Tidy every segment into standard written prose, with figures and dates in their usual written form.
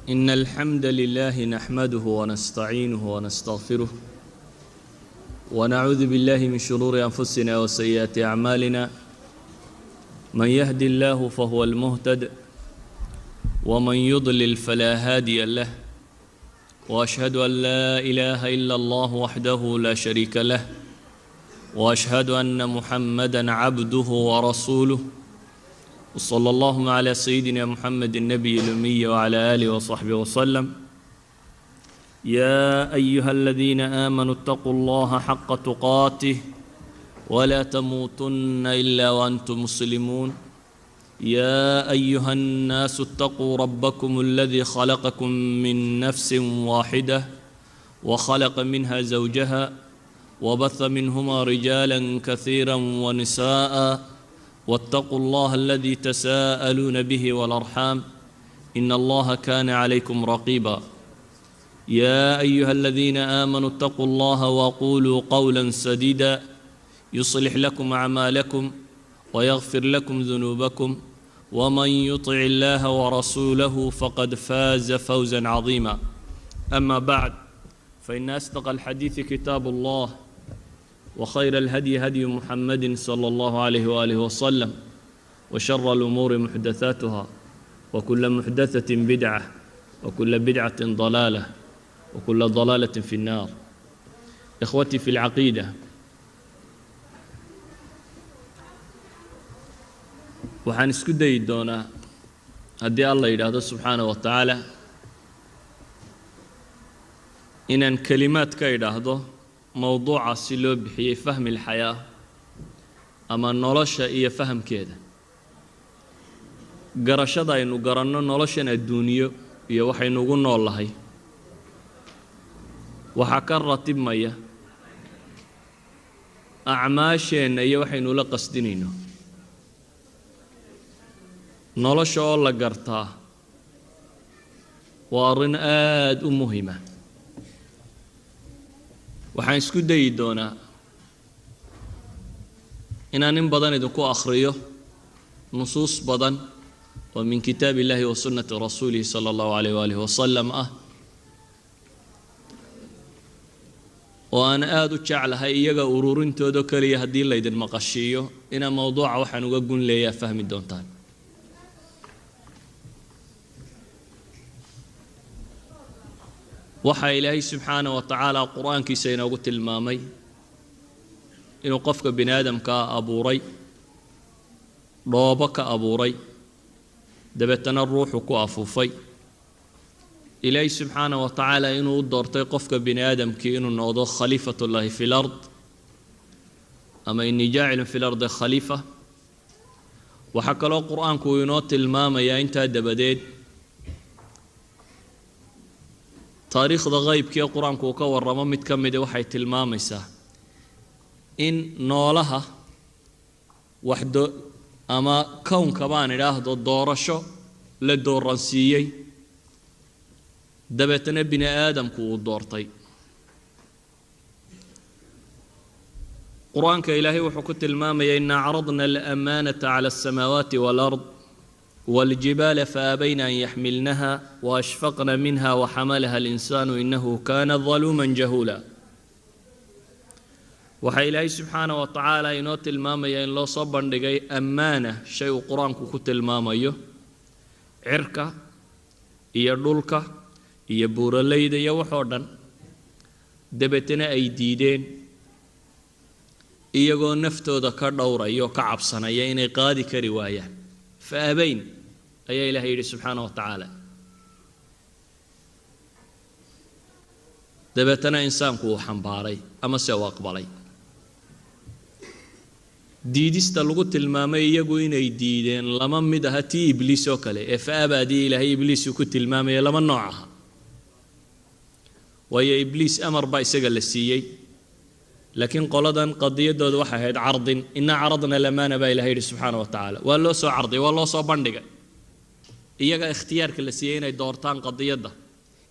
إن الحمد لله نحمده ونستعينه ونستغفره ونعوذ بالله من شرور أنفسنا وسيئات أعمالنا من يهد الله فهو المهتد ومن يضلل فلا هادي له وأشهد أن لا إله إلا الله وحده لا شريك له وأشهد أن محمدًا عبده ورسوله وصلى الله على سيدنا محمد النبي الأمي وعلى آله وصحبه وسلم يا أيها الذين آمنوا اتقوا الله حق تقاته ولا تموتن إلا وأنتم مسلمون يا أيها الناس اتقوا ربكم الذي خلقكم من نفس واحدة وخلق منها زوجها وبث منهما رجالا كثيرا ونساء واتقوا الله الذي تساءلون به والأرحام إن الله كان عليكم رقيبا يا أيها الذين آمنوا اتقوا الله وقولوا قولا سديدا يصلح لكم أعمالكم ويغفر لكم ذنوبكم ومن يطع الله ورسوله فقد فاز فوزا عظيما أما بعد فإن أصدق الحديث كتاب الله وخير الهدي هدي محمد صلى الله عليه وآله وسلم وشر الأمور محدثاتها وكل محدثة بدعة وكل بدعة ضلالة وكل ضلالة في النار إخوتي في العقيدة waxaan isku dayi doonaa haddii alla yidhaahdo subxaana wa tacaala inaan kelimaad ka idhaahdo mowduucaasi loo bixiyey fahmi alxayaa ama nolosha iyo fahamkeeda garashada aynu garanno noloshan adduuniyo iyo waxaynu ugu noolahay waxaa ka ratibmaya acmaasheenna iyo waxaynu la qasdinayno nolosha oo la gartaa waa arrin aad u muhiima waxaan isku dayi doonaa inaan in badan idinku akhriyo nusuus badan oo min kitaab illaahi wa sunnati rasuulihi sala allahu calayh waalihi wasalam ah oo aan aad u jeclahay iyaga ururintooda keliya haddii laydin maqashiiyo inaa mowduuca waxaan uga gun leeyaa fahmi doontaan waxaa ilaahay subxaana wa tacaala qur-aankiisa inoogu tilmaamay inuu qofka bini aadamkaa abuuray dhoobo ka abuuray dabeetana ruuxu ku afuufay ilaahay subxaana wa tacaala inuu u doortay qofka bini aadamkii inuu noqdo khaliifatullaahi fi lard ama innii jaacilun fi lardi khaliifa waxaa kaloo qur-aanku uu inoo tilmaamayaa intaa dabadeed taariikhda qaybkii qur-aanku uu ka warramo mid ka mid waxay tilmaamaysaa in noolaha waxdo ama kownka baan idhaahdo doorasho la dooransiiyey dabeetana bini aadamku uu doortay qur-aanka ilaahay wuxuu ku tilmaamayaa inna caradna al-amaanata cala as-samaawaati wal-ard والجبال فأبين أن يحملنها وأشفقن منها وحملها الإنسان إنه كان ظلوما جهولا waxaa ilaahay subxaana wa tacaala inoo tilmaamaya in loo soo bandhigay ammaana shay uu qur-aanku ku tilmaamayo cirka iyo dhulka iyo buuralayda iyo waxoo dhan dabeetana ay diideen iyagoo naftooda ka dhowraya oo ka cabsanaya inay qaadi kari waayaan فأبين أي إلهي يدي سبحانه وتعالى دبتنا إنسان كو حنباري أما سوى أقبالي ديديست لغت المامي يقوين أي ديدين لما مدها تي إبليس وكالي فأبا دي إلهي إبليس وكت المامي لما نوعها وهي إبليس أمر باي سقل السيي لكن قلدا قضية دود واحد عرض إن عرضنا لمانا با إلهي سبحانه وتعالى والله سو عرضي والله سو بندقة إيجا اختيار كل سيين دورتان قضية ده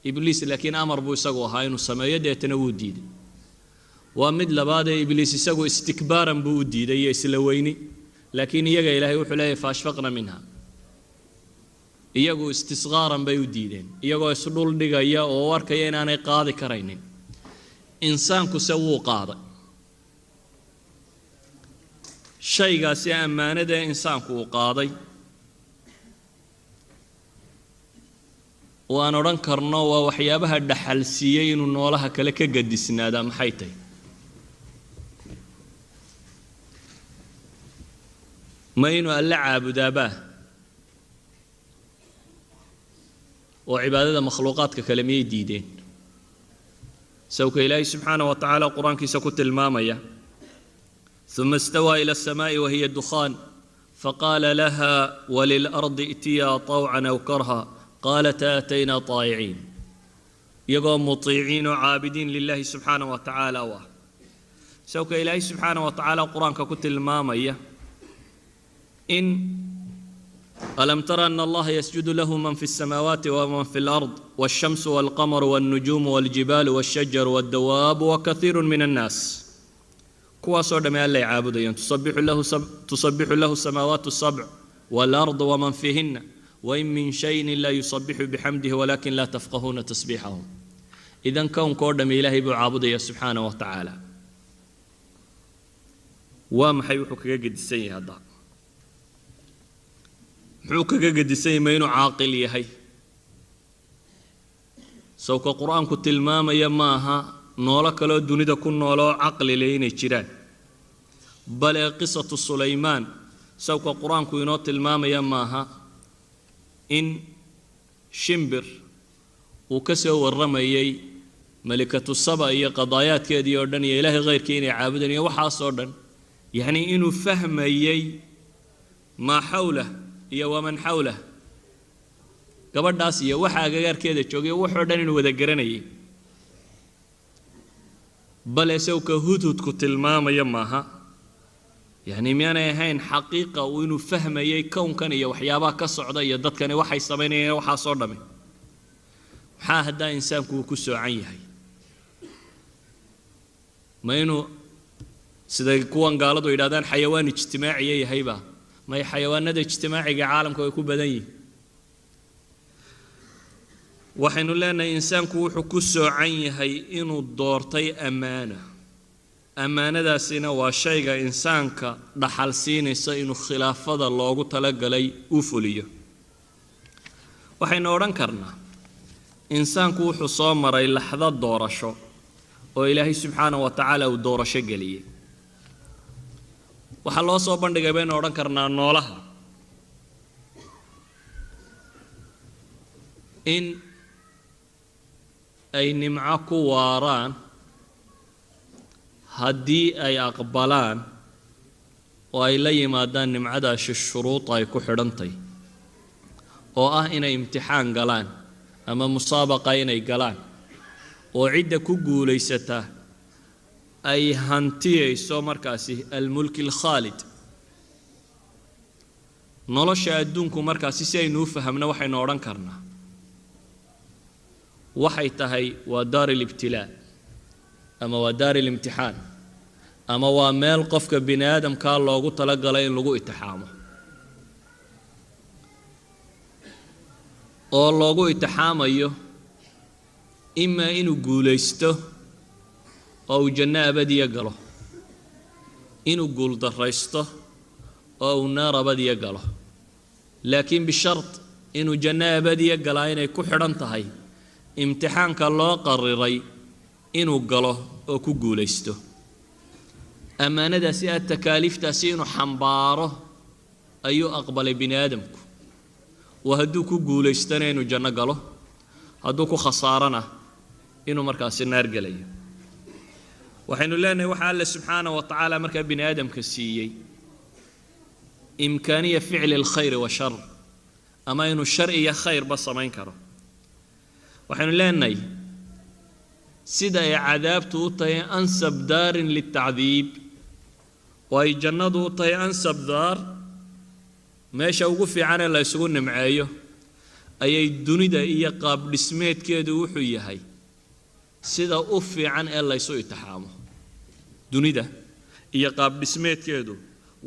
إبليس لكن أمر بو يسقو هاي نسميه ده تنود ديد ومد لبعد إبليس يسقو استكبارا بو ديد يسلويني لكن إيجا إلهي وحلاي فاشفقنا منها iyagu istisqaaran bay u diideen iyagoo isdhul dhigaya oo arkaya inaanay qaadi karaynin insaanku se wuu qaaday shaygaasi ammaanada insaanku uu qaaday waan odhan karno waa waxyaabaha dhaxal siiyey inuu noolaha kale ka gadisnaadaa maxay tahay ma inuu alla caabudaabaa oo cibaadada makhluuqaadka kale miyay diideen sawka ilaahay subxaanahu wa tacaala qur-aankiisa ku tilmaamaya ثم استوى إلى السماء وهي دخان فقال لها وللأرض ائتيا طوعا أو كرها قالتا أتينا طائعين يقوم مطيعين وعابدين لله سبحانه وتعالى سوك إلهي سبحانه وتعالى قرآن ككت المامية إن ألم ترى أن الله يسجد له من في السماوات ومن في الأرض والشمس والقمر والنجوم والجبال والشجر والدواب وكثير من الناس كواس ودم الله يعبدون تسبح له السماوات السبع والأرض ومن فيهن وإن من شيء لا يسبح بحمده ولكن لا تفقهون تسبيحهم إذن كون كودم إلهي بعبده سبحانه وتعالى وما حيوحك قد السيء هذا حوك قد السيء ما ينو عاقل يهي سوك القرآن كنت الماما يماها noola kaloo dunida ku nooloo caqli leh inay jiraan bal qisatu sulaymaan sawka quraanku inoo tilmaamaya maaha in shimbir uu ka soo waramayay malikatu saba iyo qadaayaadkeedii oo dhan iyo ilaahay qeyrkii inay caabudaan iyo waxaas oo dhan yani inuu fahmayay ma xawla iyo waman xawla gabadhaas iyo waxa agagaarkeeda joogay wuxuu dhan inuu wada garanayay بل سوك هدود كتلمام يماها يعني ميانا يهين حقيقة وإنه فهم يي كون كان يوحيابا كالصعودة يدد كان وحي السمين وحا صردمي حا هدا إنسان كوكسو عيهي ما إنه سيدا كوان قالدو إلادان حيوان اجتماعي يهيبا ما هي حيوان ندى اجتماعي عالم كويكو بدني waxaynu leenahay insaanku wuxuu ku soocan yahay inuu doortay ammaanadaasina waa shayga insaanka dhaxal siinaysa inuu khilaafada loogu talagalay u fuliyo waxaynu odhan karnaa insaanku wuxuu soo maray laxdad doorasho oo ilaahay subxaanahu wa tacaala uu doorasho geliyey waxaa loo soo bandhigay baynu odhan karnaa noolaha in ay nimco ku waaraan haddii ay aqbalaan oo ay la yimaadaan nimcadaasi shuruud ay ku xidhantay oo ah inay imtixaan galaan ama musaabaqa inay galaan oo cidda ku guulaysata ay hantiyayso markaasi almulki alkhaalid nolosha adduunku markaasi si aynu u fahamno waxaynu odhan karnaa waxay tahay waa daar alibtilaa ama waa daar alimtixaan ama waa meel qofka bini aadamkaa loogu talagalay in lagu itixaamo oo loogu itixaamayo ima inuu guulaysto oo uu janno abadiya galo inuu guuldarraysto oo uu naar abadiya galo laakiin bishart inuu janno abadiya galaa inay ku xidhan tahay imtixaanka loo qariray inuu galo oo ku guulaysto ammaanadaasi aad takaaliiftaasi inuu xambaaro ayuu aqbalay bini aadamku wa hadduu ku guulaystana inuu janno galo hadduu ku khasaarana inuu markaasi naar gelayo waxaynu leenahay waxa alle subxaanahu wa tacaala markaa bini aadamka siiyey imkaaniya ficli alkhayri wa shar ama inuu shar iyo khayrba samayn karo waxaynu leenahay sida ay cadaabtu u tahay ansab daarin litacdiib oo ay jannadu u tahay ansab daar meesha ugu fiican ee la isugu nimceeyo ayay dunida iyo qaab dhismeedkeedu wuxuu yahay sida u fiican ee la isu itixaamo dunida iyo qaab dhismeedkeedu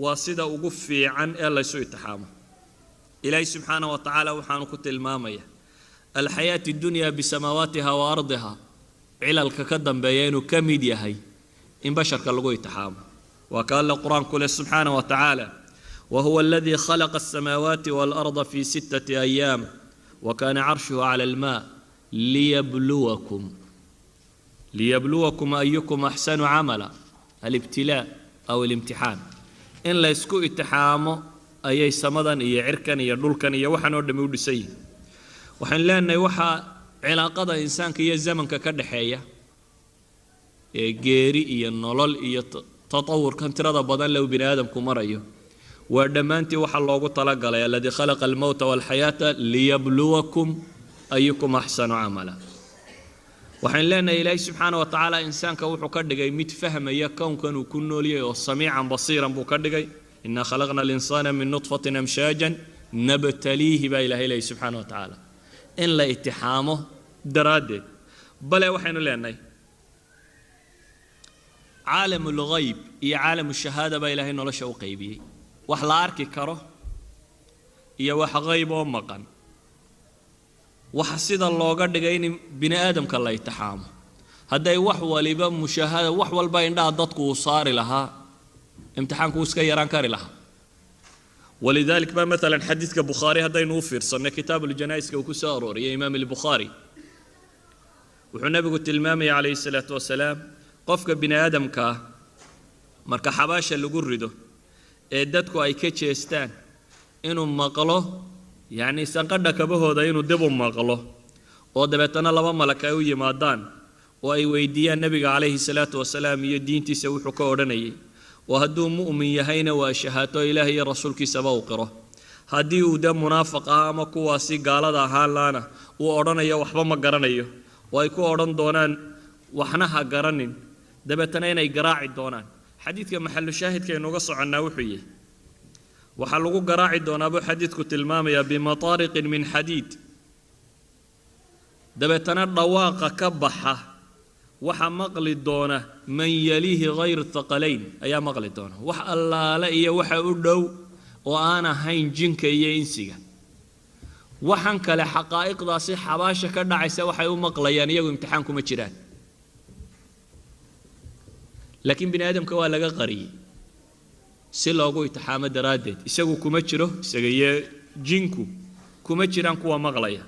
waa sida ugu fiican ee la isu itixaamo إلهي سبحانه وتعالى وحانو كنت المامية الحياة الدنيا بسماواتها وأرضها على الكقدم بيانو كميديا هي إن بشر كاللغو يتحام وقال القرآن كله سبحانه وتعالى وهو الذي خلق السماوات والأرض في 6 أيام وكان عرشه على الماء ليبلوكم أيكم أحسن عملا الابتلاء أو الامتحان إن لا يسكو اتحامه أي سمدا إيا عركا إيا دولكا إيا وحا نودم يودسي وحن لأن وحا علاقة إنسان كي الزمن كدحية جيري إيا النولل إيا تطور كان ترى بدن لو بني آدم كمرأيه ودمانتي وحا الله طلق الذي خلق الموت والحياة ليبلوكم أيكم أحسن عملا وحين لنا إلهي سبحانه وتعالى إنسان كوحو كردقاي متفهم إيا كون كانوا كنوا ليه وسميعا بصيرا بو كردقاي إنا خلقنا الإنسان من نطفة أمشاجا نبتليه با إلهي سبحانه وتعالى إن لا اتحامه درادة بلا وحين لنا عالم الغيب إيا عالم الشهادة با إلهي نولا شوقي بيه وحلا أركي كره إيا وح غيب ومقن وحسيد الله قد جاين بني آدم كلا يتحام هذا وح ولبا مشاهدة وح والباين ده ضدك وصار لها امتحان كوس كيران كاري لها ولذلك ما مثلا حديث كبخاري هذا ينوفر صنع كتاب الجنائز كوكسارور يا إمام البخاري وحنا قلت الإمام عليه الصلاة والسلام قفك بني آدم كا مركا حباشا اللي قرده dadku ay ka jeestaan inuu maqlo yaani sanqadha kabahooda inuu dib u maqlo oo dabeetana laba malak ay u yimaadaan oo ay weydiiyaan nabiga kaleeyhi salaatu wasalaam iyo diintiisa wuxuu ka oranayay oo hadduu mu'min yahayna waa shahaato ilaahay iyo rasuulkiisa baa u qiro haddii uu da munaafiq ah ama kuwaasi gaalada ahaan laana uu oranayo waxba ma garanayo oo ay ku oran doonaan waxna ha garanin dabeetana inay garaaci doonaan حديث محل شاهد كي نقص عنا وحيه وحلقوا قراعي دون أبو حديث كتلمام يا بمطارق من حديد دبتنا الرواقة كبحة وحا مقل دونه من يليه غير الثقلين أيا مقل دونه وحا الله لأي وحا أدو وأنا هين جنك ينسيا وحنك لحقائق ذا صحة باشا كرنا عيسى وحا يومقل يعني يو امتحانكم الجيران لكن بني آدم كوا لقى قري سلوغو يتحامى درادت يسوي كمتشرو يسوي جنكو كمتشران كوا مغليا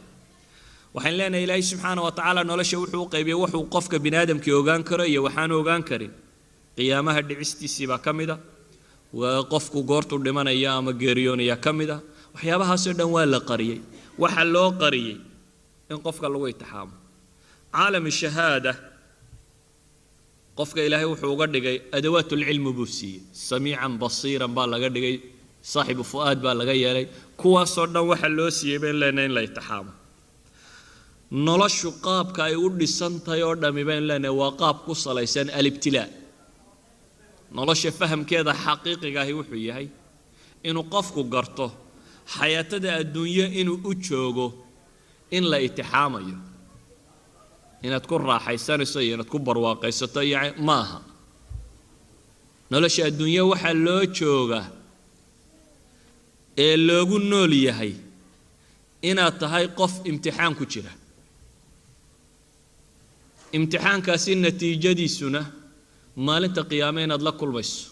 وحين لنا إلهي سبحانه وتعالى نولش وحو قيبي وحو قفك بني آدم كي اوغان كري وحان اوغان كري قيامها دعستي سيبا كمدا وقفكو غورتو دمان ايام غيريون يا كمدا وحيابها سردن ولا قري وحلو قري ان قفك لو يتحامى عالم الشهاده قفك إلهي وحو قدقي أدوات العلم بوسي سميعا بصيرا بالا قدقي صاحب فؤاد بالا قيالي كوا صرنا وحلوسي بين لنا لا يتحامى نلشو قاب كاي ودي سنتا يوردم بين لنا وقاب قصة ليسان الابتلاء نلش فهم كذا حقيقي قاهي وحوي هاي إنو قفكو قرطو حياة دا الدنيا إنو أتشوغو إن لا يتحامى إن تكون راحيسان سي إن تكون برواقي ستيع ماها نلش الدنيا وحلو تشوغا اللي قلنا لي هي إن تهاي قف امتحان كتيرة امتحان كاسين نتيجة دي سنة ما لنت قيامين أدلك كل بس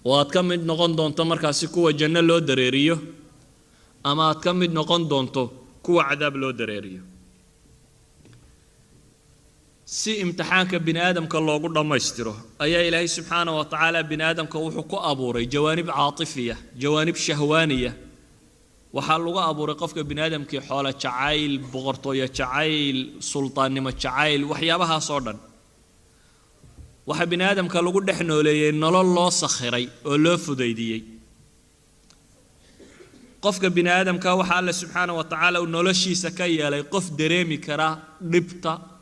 وأتكمل نقون دون تمر كاسي كوا جنة لو دريريو أما أتكمل نقون دون تو كوا عذاب لو دريريو سي امتحانك بن آدم كالله قد ما يستره أي إلهي سبحانه وتعالى بن آدم كوحكو أبوري جوانب عاطفية جوانب شهوانية وحلقة أبوري قفك بن آدم كي حالة شعايل بغرطوية شعايل سلطان نمى شعايل وحيابها صودا وحا بن آدم كالله قد احنو لي إن الله صخري ولو فديدي قفك بن آدم كوحا الله سبحانه وتعالى ونولشي سكايا لي قف دريمي كرا ربطة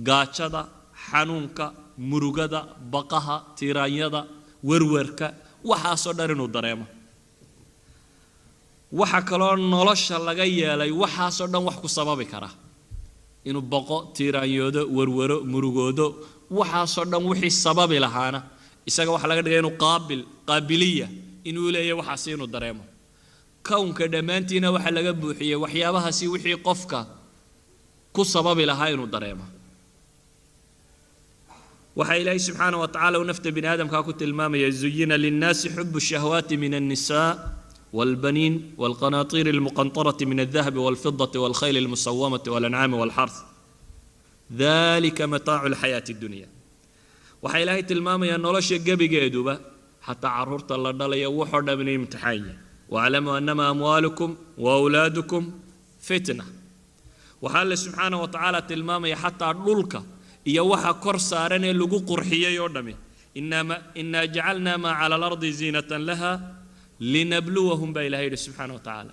gaajada xanuunka murugada baqaha tiraanyada warwarka waxa soo dhan inuu dareemo waxa kale oo nolosha laga yeelay waxa soo dhan wax ku sababi kara inuu baqo tiraanyoodo warwaro murugoodo waxa soo dhan wixii sababi lahaana isaga waxa laga dhigay inuu qaabiliya inuu leeyahay waxa si inuu dareemo kownka dhammaantiina waxa laga buuxiyey waxyaabahaasi wixii qofka ku sababi lahaa inuu dareemo waxa ilaahay subxaanahu wa tacaala uu nafta bini aadamkaa ku tilmaamaya zuyina linnaasi xubu shahawaati min annisaa والبنين والقناطير المقنطرة من الذهب والفضة والخيل المسومة والأنعام والحرث ذلك متاع الحياة الدنيا waxay ilaahay tilmaamaya nolosha gabigeeduba xataa caruurta la dhalaya wuxuu dhan imtixaan wa'lamu annama amwalukum wa awladukum fitna waxa Allah subhanahu wa ta'ala tilmaamaya xataa dhulka iyo waxa kor saaran ee lagu qurxiyay oo dhami inna ja'alna ma 'ala al-ardi zinatan laha linabluwahum ba ilaahay subhanahu wa ta'ala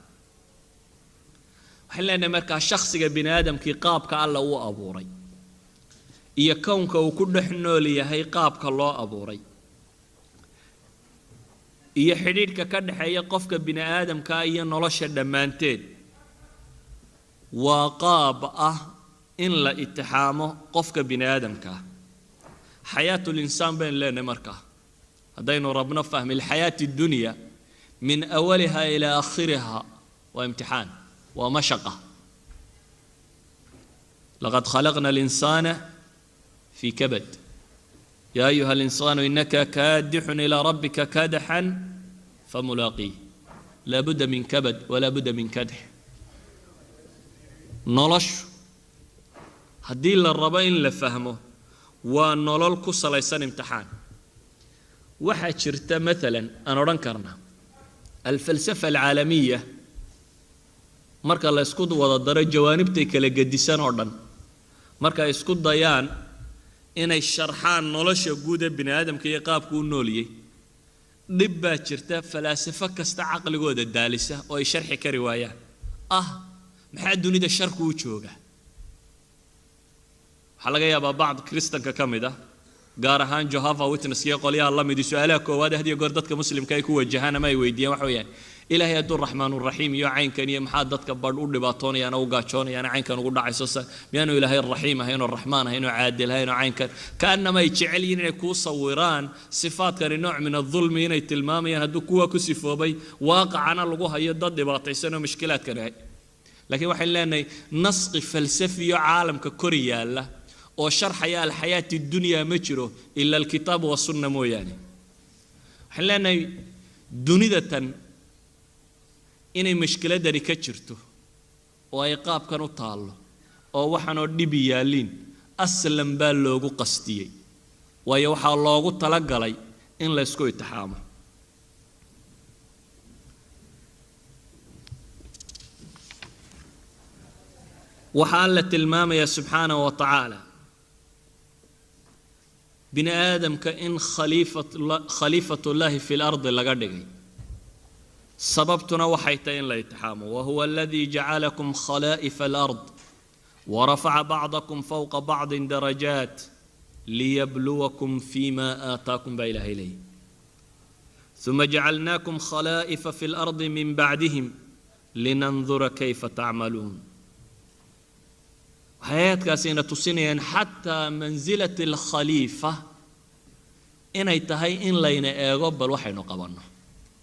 waxay marka shakhsiga bini aadamkii qaabka Allah uu abuuray iyo kownka uu ku dhex nool yahay qaabka loo abuuray iyo xidhiidhka ka dhaxeeya qofka bini aadamka iyo nolosha dhammaanteed waa qaab ah in la itixaamo qofka bini aadamka xayaatul insaan been leenahay marka haddaynu rabno fahmi alxayaati addunya min awaliha ila akhiriha waa imtixaan waa mashaqa laqad khalaqna al-insana في كبد يا أيها الإنسان إنك كادح إلى ربك كادحا فملاقيه لا بد من كبد ولا بد من كدح نولش هدي للربين لفهمه ونولل كسل يسن امتحان واحد شرته مثلا أنا رنكرنا الفلسفة العالمية مركا الله يسكت وضد جوانبتي كلا قديسان أردن مركا يسكت ضيان inay sharxaan nolosha guud ee bini aadamka iyo qaabku u nooliyay dib baa jirta falaasafo kasta aqligooda daalisa oo ay sharxi kari waayaan maxaa dunida sharku u jooga waxa laga yaabaa bacd kristanka ka mid ah gaar ahaan Jehovah Witness iyo qolyaha la mid su'aalaha koowaad hadiyo goor dadka muslimka ay ku wajahaan ama ay weydiiyaan waxa weeyaan ilaahay hadduu raxmaanur raxiim iyo caynkan iyo maxaa dadka badh u dhibaatoonayaan oo gaajoonayaan caynkan ugu dhacayso miyaanu ilaahay raxiim ahayn oo raxmaan ahayn oo caadil ahayn oo caynkan kaanama ay jecel yihiin inay ku sawiraan sifaadkan nooc min adh-dhulmi inay tilmaamayaan hadduu kuwa ku sifoobay waaqacana lagu hayo dad dhibaataysan oo mushkilaadkan ah laakiin waxay leenahay nasqi falsafiyo caalamka kor yaala oo sharxaya alxayaati dunya ma jiro illa alkitaab wa sunna mooyaane waxay leenahay dunidatan inay mushkiladani ka jirto oo ay qaabkan u taalo oo waxaan oo dhib yaaliin aslan baa loogu qastiyay waayo waxa loogu tala galay in la isku itixaamo waxa Allah tilmaamaya subhanahu wa ta'ala bini aadamka in khalifatullah fil ardi laga dhigay sababtuna waxay tahay in la itixaamo wa huwa alladhi ja'alakum khala'ifa al-ard wa rafa'a ba'dakum fawqa ba'din darajat liyabluwakum fima ataakum ba ilaha ilayhi thumma ja'alnakum khala'ifa fil ardi min ba'dihim linanzura kayfa ta'malun hayatkaasina tusinayaan hatta manzilati al-khalifa inay tahay in layna eego bal waxaynu qabanno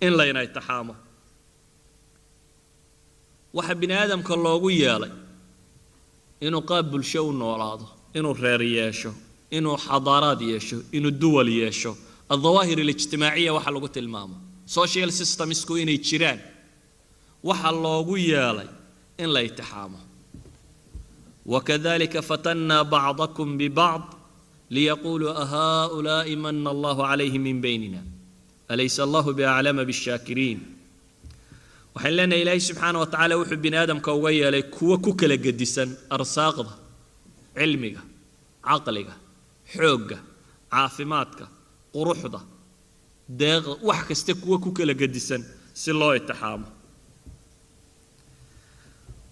in layna itixaamo waxa bini aadamka loogu yeelay inuu qaab bulsho u noolaado inuu reer yeesho inuu xadaaraad yeesho inuu duwal yeesho الظواهر الاجتماعية waxa lagu tilmaamo social systems ku inay jiraan waxa loogu yeelay in la itixaamo وكذلك فتنا بعضكم ببعض ليقولوا أهؤلاء من الله عليهم من بيننا أليس الله بأعلم بالشاكرين وحلنا إلهي سبحانه وتعالى وحب بن آدم كوغيا لك هو كوكل قدسا أرساقه علمك عقلك حوقك عافماتك قروحك داغ وحكستك هو كوكل قدسا سلوه التحامه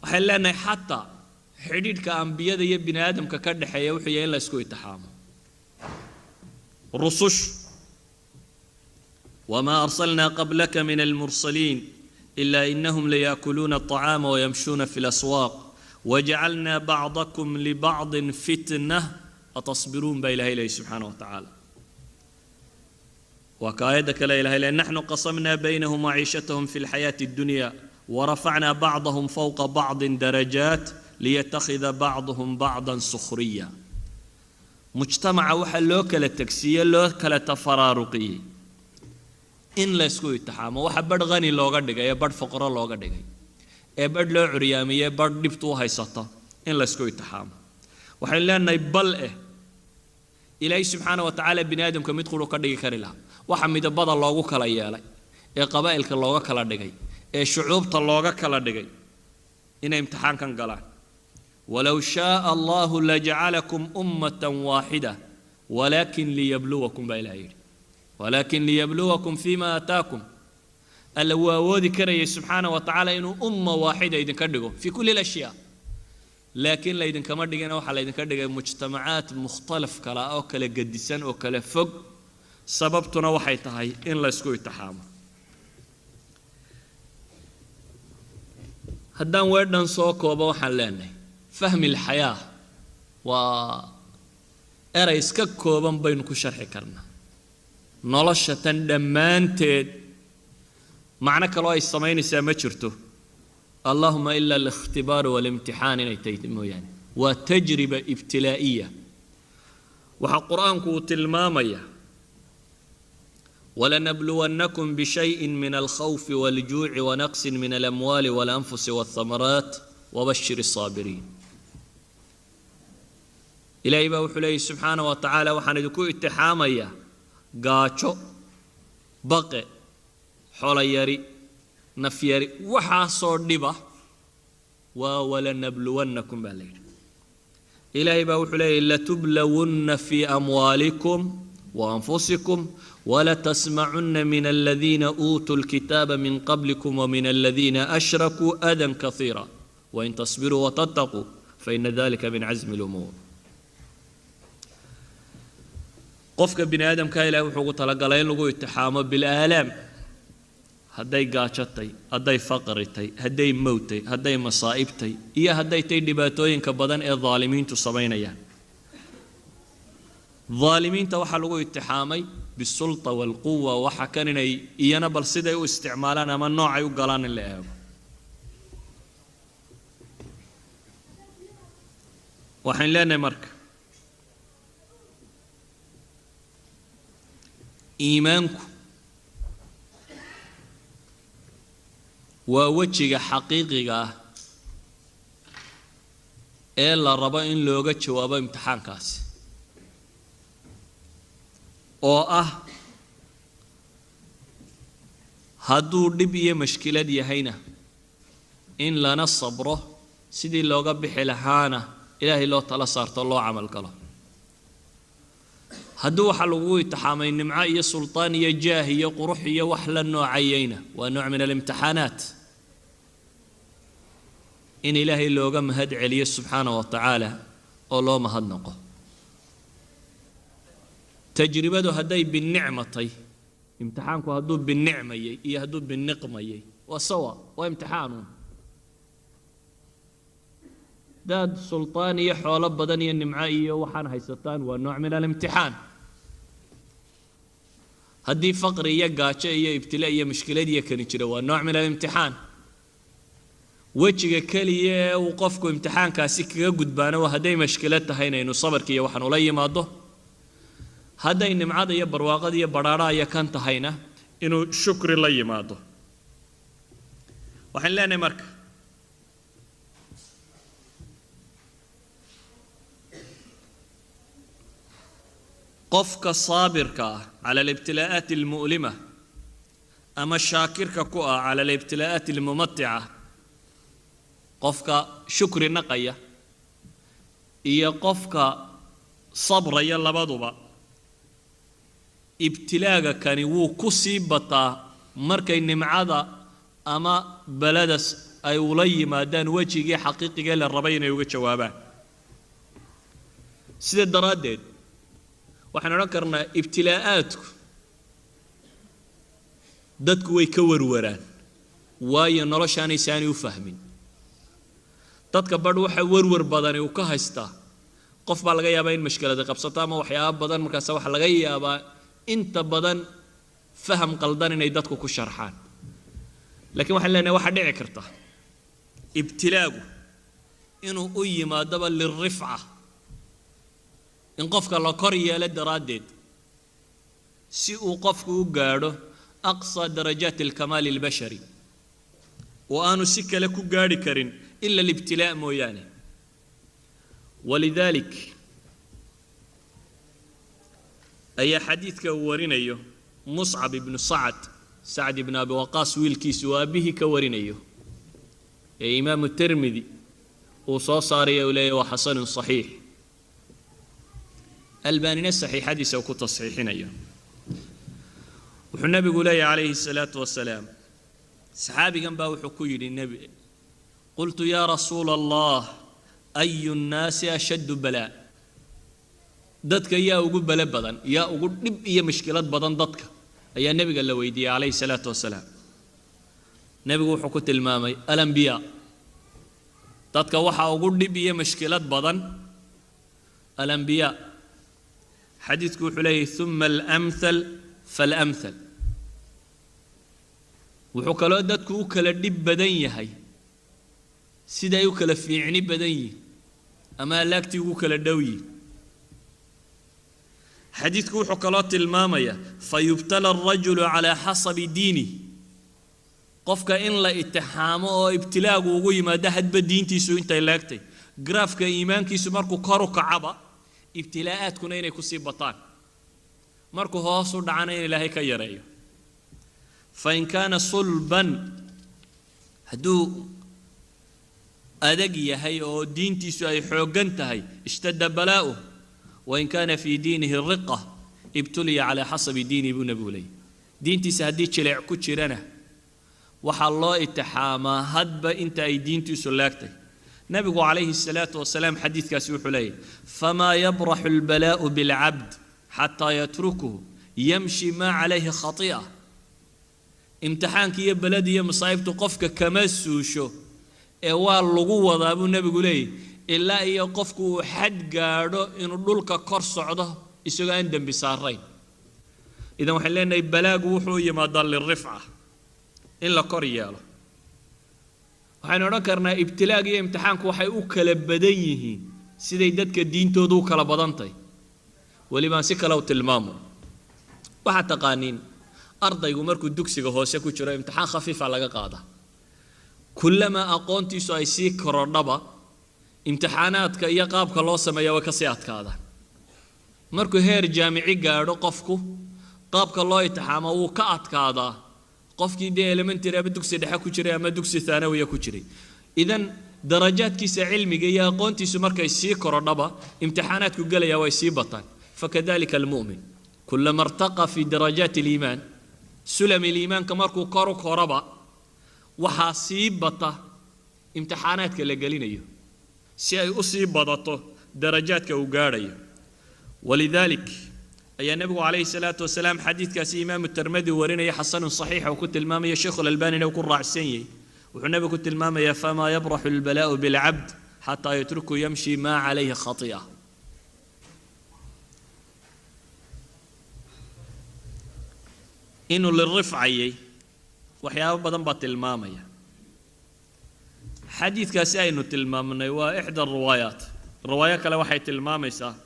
وحلنا حتى حديدك أنبياء ذي بن آدم ككرد حياة وحياة لا يسكو يتحامل رسش وما أرسلنا قبلك من المرسلين إلا إنهم ليأكلون الطعام ويمشون في الأسواق وجعلنا بعضكم لبعض فتنة أتصبرون بإله إليه سبحانه وتعالى وكايدك لا إله إلا نحن قسمنا بينهم معيشتهم في الحياة الدنيا ورفعنا بعضهم فوق بعض درجات ليتخذ بعضهم بعضا سخريا مجتمع وحا لو كلا تكسية لو كلا تفرارقي إن لا يسكو التحامة وحا بد غني لوغا دغاي بد فقرا لوغا دغاي بد لو عريامية بد دبتو هايستا إن لا يسكو التحامة وحا لنا بل إلهي سبحانه وتعالى بني آدم كم يدخلوا كدغي كاري لها وحا ميدبدا لوغو كلا يالاي قبائل لوغا كلا دغاي شعوب لوغا كلا دغاي إن امتحان كان قلان ولو شاء الله لجعلكم أمة واحدة ولكن ليبلوكم بإلهي ولكن ليبلوكم فيما آتاكم الوادي كري سبحانه وتعالى إنه أمة واحدة إذن كردقوا في كل الأشياء لكن لا إذن كمر دقنا وحلا إذن كردقوا مجتمعات مختلف كلا أو كلا قدسان أو كلا فوق سببتنا وحيتهاي إن لا يسكو التحامل هدان وردن سوكو وحلاني فهم الحياة وأرى إسكاكو بينكو شرح كرنا نلشة دمانتد معنى كلاي السمين سامتشرتو اللهم إلا الاختبار والامتحان نيتيتمو يعني وتجربة ابتلائية وحق قرآنكو تلمامية ولنبلونكم بشيء من الخوف والجوع ونقص من الأموال والأنفس والثمرات وبشر الصابرين إلهي بوحليه سبحانه وتعالى وحندكو اتحامية قاتشو بقى حولياري نفياري وحاصور دبا ولنبلونكم بالليل إلهي بوحليه لتبلون في أموالكم وأنفسكم ولتسمعن من الذين أوتوا الكتاب من قبلكم ومن الذين أشركوا أذى كثيرا وإن تصبروا وتتقوا فإن ذلك من عزم الأمور قفك بني آدم كايلا وحقو تلقلين لغو اتحامه بالآلام هداي قاتشتي هداي فقرتي هداي موتي هداي مصائبتي إيا هداي تي دباتوين كبدان إيه ظالمين تصبين يعني ظالمين توحى لغو اتحامي بالسلطة والقوة وحكانين إيانا بالصدى واستعمالنا من نوع يقالان اللي أهو وحين لنا مرك إيمانكم ووجه حقيقي إلا ربا إن لوغا جوابا امتحان كاسي oo hadduu dhib iyo mashkilad yahayna in lana sabro sidii looga bixi lahaana ilaahay loo tala saarto loo camal galo hadduu waxa lagu itixaamay nimco iyo sultaan iyo jaah iyo qurux iyo wax la noocayayna waa nooc min alimtixaanaat in ilaahay looga mahad celiyo subxaanahu wa tacaala oo loo mahadnaqo تجربته هداي بالنعمتي امتحانكو هدو بالنعمة إيه هدو بالنقمة وسوا وامتحانون داد سلطانية حول بدنية النمعائية وحان هيستان ونوع من الامتحان هدي فقرية قاتشية ابتلائية مشكلة كانت ونوع من الامتحان وجهك كلية وقفكو امتحان كاسيك قدبانا وهداي مشكلتها هنا إنه صبرك يا وحن ولا يماضه هذا النمعاد يا برواقد يا برارا يا كانت هينا إنه شكر الله يماده وحين لا نمرك قفك صابرك على الابتلاءات المؤلمة أما الشاكرك كؤا على الابتلاءات الممتعة قفك شكر النقية إيا قفك صبر يلا بدوبا ابتلاء كان وكسي بطا مركي نمعادا أما بلدس أي ولي ما دان وجهي حقيقي قال الربين يوجد جوابان سيد الدرادد وحنا نذكرنا ابتلاءات دتك ويكور وران واي نرشاني ساني وفهمين دتك بدو waxa warwar badan uu ka haysta qof baa laga yaabaa in mushkilada qabsato ama waxyaabo badan markaas waxa laga yaabaa inta badan faham qaldan inay dadku ku sharxaan لكن waxaan leenahay waxa dhici karta ibtilaagu inuu u yimaado lirifca in qofka la kor yeelo daraadeed si uu qofku u gaadho aqsa darajaat alkamal albashari wa aanu si kale ku gaadhi karin illa alibtilaa mooyaane ولذلك أي حديث كورينيو مصعب بن سعد بن أبي وقاص ويلكيس وأبيه كورينيو يا إمام الترمذي وصاصاري ولا وحسن صحيح الباني الصحيح حديث وكنت صحيحين أيام والنبي يقول عليه الصلاة والسلام صحابي جنبه وحكي للنبي قلت يا رسول الله أي الناس أشد بلاء dadka yaa ugu bala badan yaa ugu dib iyo mushkilad badan dadka ayaa nabiga la weydiiyay alayhi salaatu wasalaam nabigu wuxuu ku tilmaamay al-anbiya dadka waxa ugu dib iyo mushkilad badan al-anbiya xadiisku wuxuu leeyahay thumma al-amthal fal-amthal wuxuu kala dadku u kala dib badan yahay sida ay u kala fiicni badan yihiin ama laagti ugu kala dhow yihiin حديثك وحكلات المامية فيبتلى الرجل على حسب دينه قفك إن لا اتحامه أو ابتلاء وقوي ما دهد بدين تيسو انت يلاكتي جرافك إيمان كيسو ماركو كارو كعبا ابتلاءات كنين يكسي بطان ماركو هاسو دعانين إلهي كيريو فإن كان صلبا هدو أدقي هاي أو دين تيسو أي حوقنتهاي اشتد بلاؤه وإن كان في دينه الرقة ابتلي على حسب دين ابن أبولي دينتي سهدي تشلع كتشرنا وحالله اتحاما هدب انت اي دينتي سلاكتي نبي عليه الصلاة والسلام حديث كاسوح لي فما يبرح البلاء بالعبد حتى يتركه يمشي ما عليه خطيئة امتحانك يا بلدي يا مصايب تقفك كمسوشو ايوال لغوة ابو النبي قولي إلا إيا قفكو حد قادو إنو دولك كور سعوده إسوغا عندن بسارين إذا محلين يبلاغ وحو يما ضل الرفعة إلا كورياله وحين نكرنا ابتلاغ يا امتحانك وحي أوكل بدنيه سيدي دادك الدين تودوك لبضانتي ولما سيكا لو تلمامو وحتى قانين أرضا يقومركو الدوكسيغا هو سيكو جرى امتحان خفيف على قاعدة كلما أقونتي سايسيك كرنبا امتحاناتك iyo qaabka loo sameeyo way ka sii adkaadaan markuu heer jaamici gaadho qofku qaabka loo imtixaamo uu ka adkaada qofkii de elementary ama dugsi dhexe ku jiray ama dugsi thanawiya ku jiray idan darajaadkiisa cilmiga iyo aqoontiisu markay sii korodhaba imtixaanaadku galaya way sii bataan fakadalika almu'min kullama irtaqa fi darajat aliman sulam aliman kamarkuu koru koraba waxa sii bata imtixaanaadka la galinayo si ay u sii badato darajaadka uu gaarayo ولذلك أي النبي عليه الصلاة والسلام حديث كاسي إمام الترمذي ورينا حسن صحيح وكنت المام يا شيخ الألباني لو كن راعسين والنبي كنت المام يا فما يبرح البلاء بالعبد حتى يتركه يمشي ما عليه خطيئة إنه للرفعي وحياه بدن بات المامية حديث كاسين تلمامنا وإحدى الروايات رواية كلا وحي تلماميسا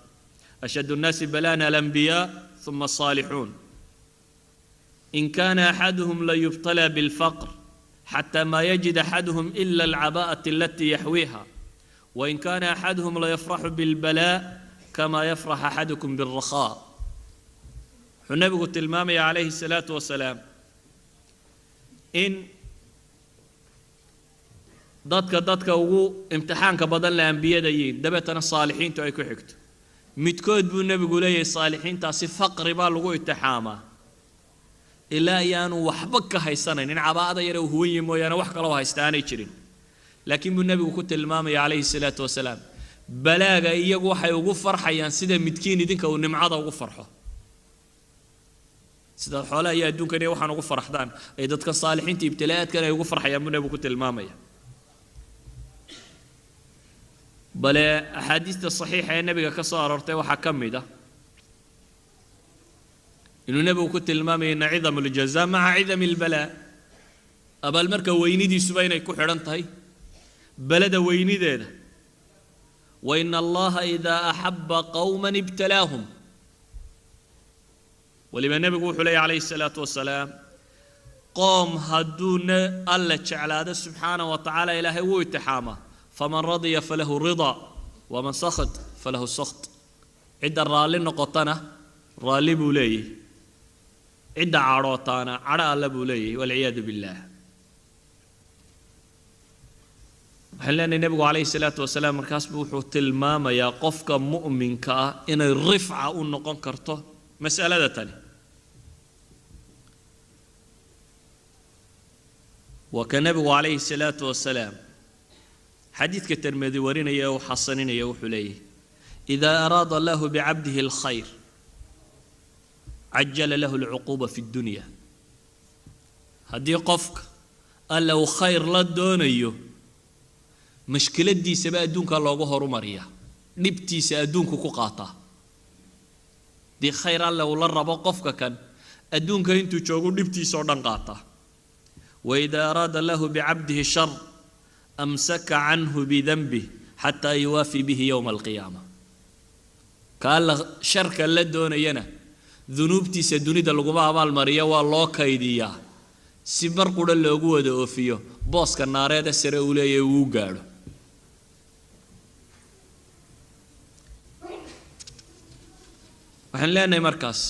أشد الناس بلانا الأنبياء ثم الصالحون إن كان أحدهم ليبتلى بالفقر حتى ما يجد أحدهم إلا العباءة التي يحويها وإن كان أحدهم ليفرح بالبلاء كما يفرح أحدكم بالرخاء النبي قلت المامي عليه الصلاة والسلام إن dadka ugu imtixaanka badan la anbiyada yiin dabeetana saalixiintu ay ku xigto midkood buu nabigu leeyahay saalixiintaasi faqri baa lagu imtixaamaa ilaa ayaanu waxba ka haysanaynin cabaada yar oo huwan mooyaane wax kale oo haystaanay jirin laakiin buu nabigu ku tilmaamay calayhi salaatu wasalaam balaaga iyagu waxay ugu farxayaan sida midkiin idinka uu nimcada ugu farxo sida xoolaha iyo adduunkan iyo waxaan ugu farxdaan ay dadka saalixiinta ibtilaaadkan ay ugu farxayaan buu nabigu ku tilmaamaya بل أحاديث الصحيحة النبي كسر أرتي وحكمده إنه النبي كنت المامي إن عظم الجزاء مع عظم البلاء abaalmarka weynidiisuba inay ku xidhan tahay balada weynideeda وإن الله إذا أحب قوما ابتلاهم ولما النبي يقول عليه الصلاة والسلام قوم هدون الله تعالى سبحانه وتعالى إلهي واتحامه فمن رضي فله رضا ومن سخط فله السخط عند الرالي نقطنا رالي بوليه عند عروتانا عرى الله بوليه والعياذ بالله حلان النبي عليه الصلاة والسلام مركز بوحو تلماما يا قفك مؤمن كا إن الرفعة ونقن كرته مسألة تاني وكان النبي عليه الصلاة والسلام حديث كترمذي ورينا يا وحسنين يا وحليه إذا أراد الله بعبده الخير عجل له العقوبة في الدنيا هدي قفك قال له خير لا دونيه مشكلة دي سبا أدونك الله هرو مريا نبتي سأدونك كقاطع دي خير الله ولا ربا قفك كان أدونك انتو تشوغو نبتي سودان قاطع وإذا أراد الله بعبده الشر أمسك عنه بذنبه حتى يوافي به يوم القيامة قال شركا لدون ينا ذنوبتي سدوني دلقبا مال مريا والله كايديا سبر قد اللوغو دو فيو بوس كناري دا سرولي يوغارو waxaan leenahay markaas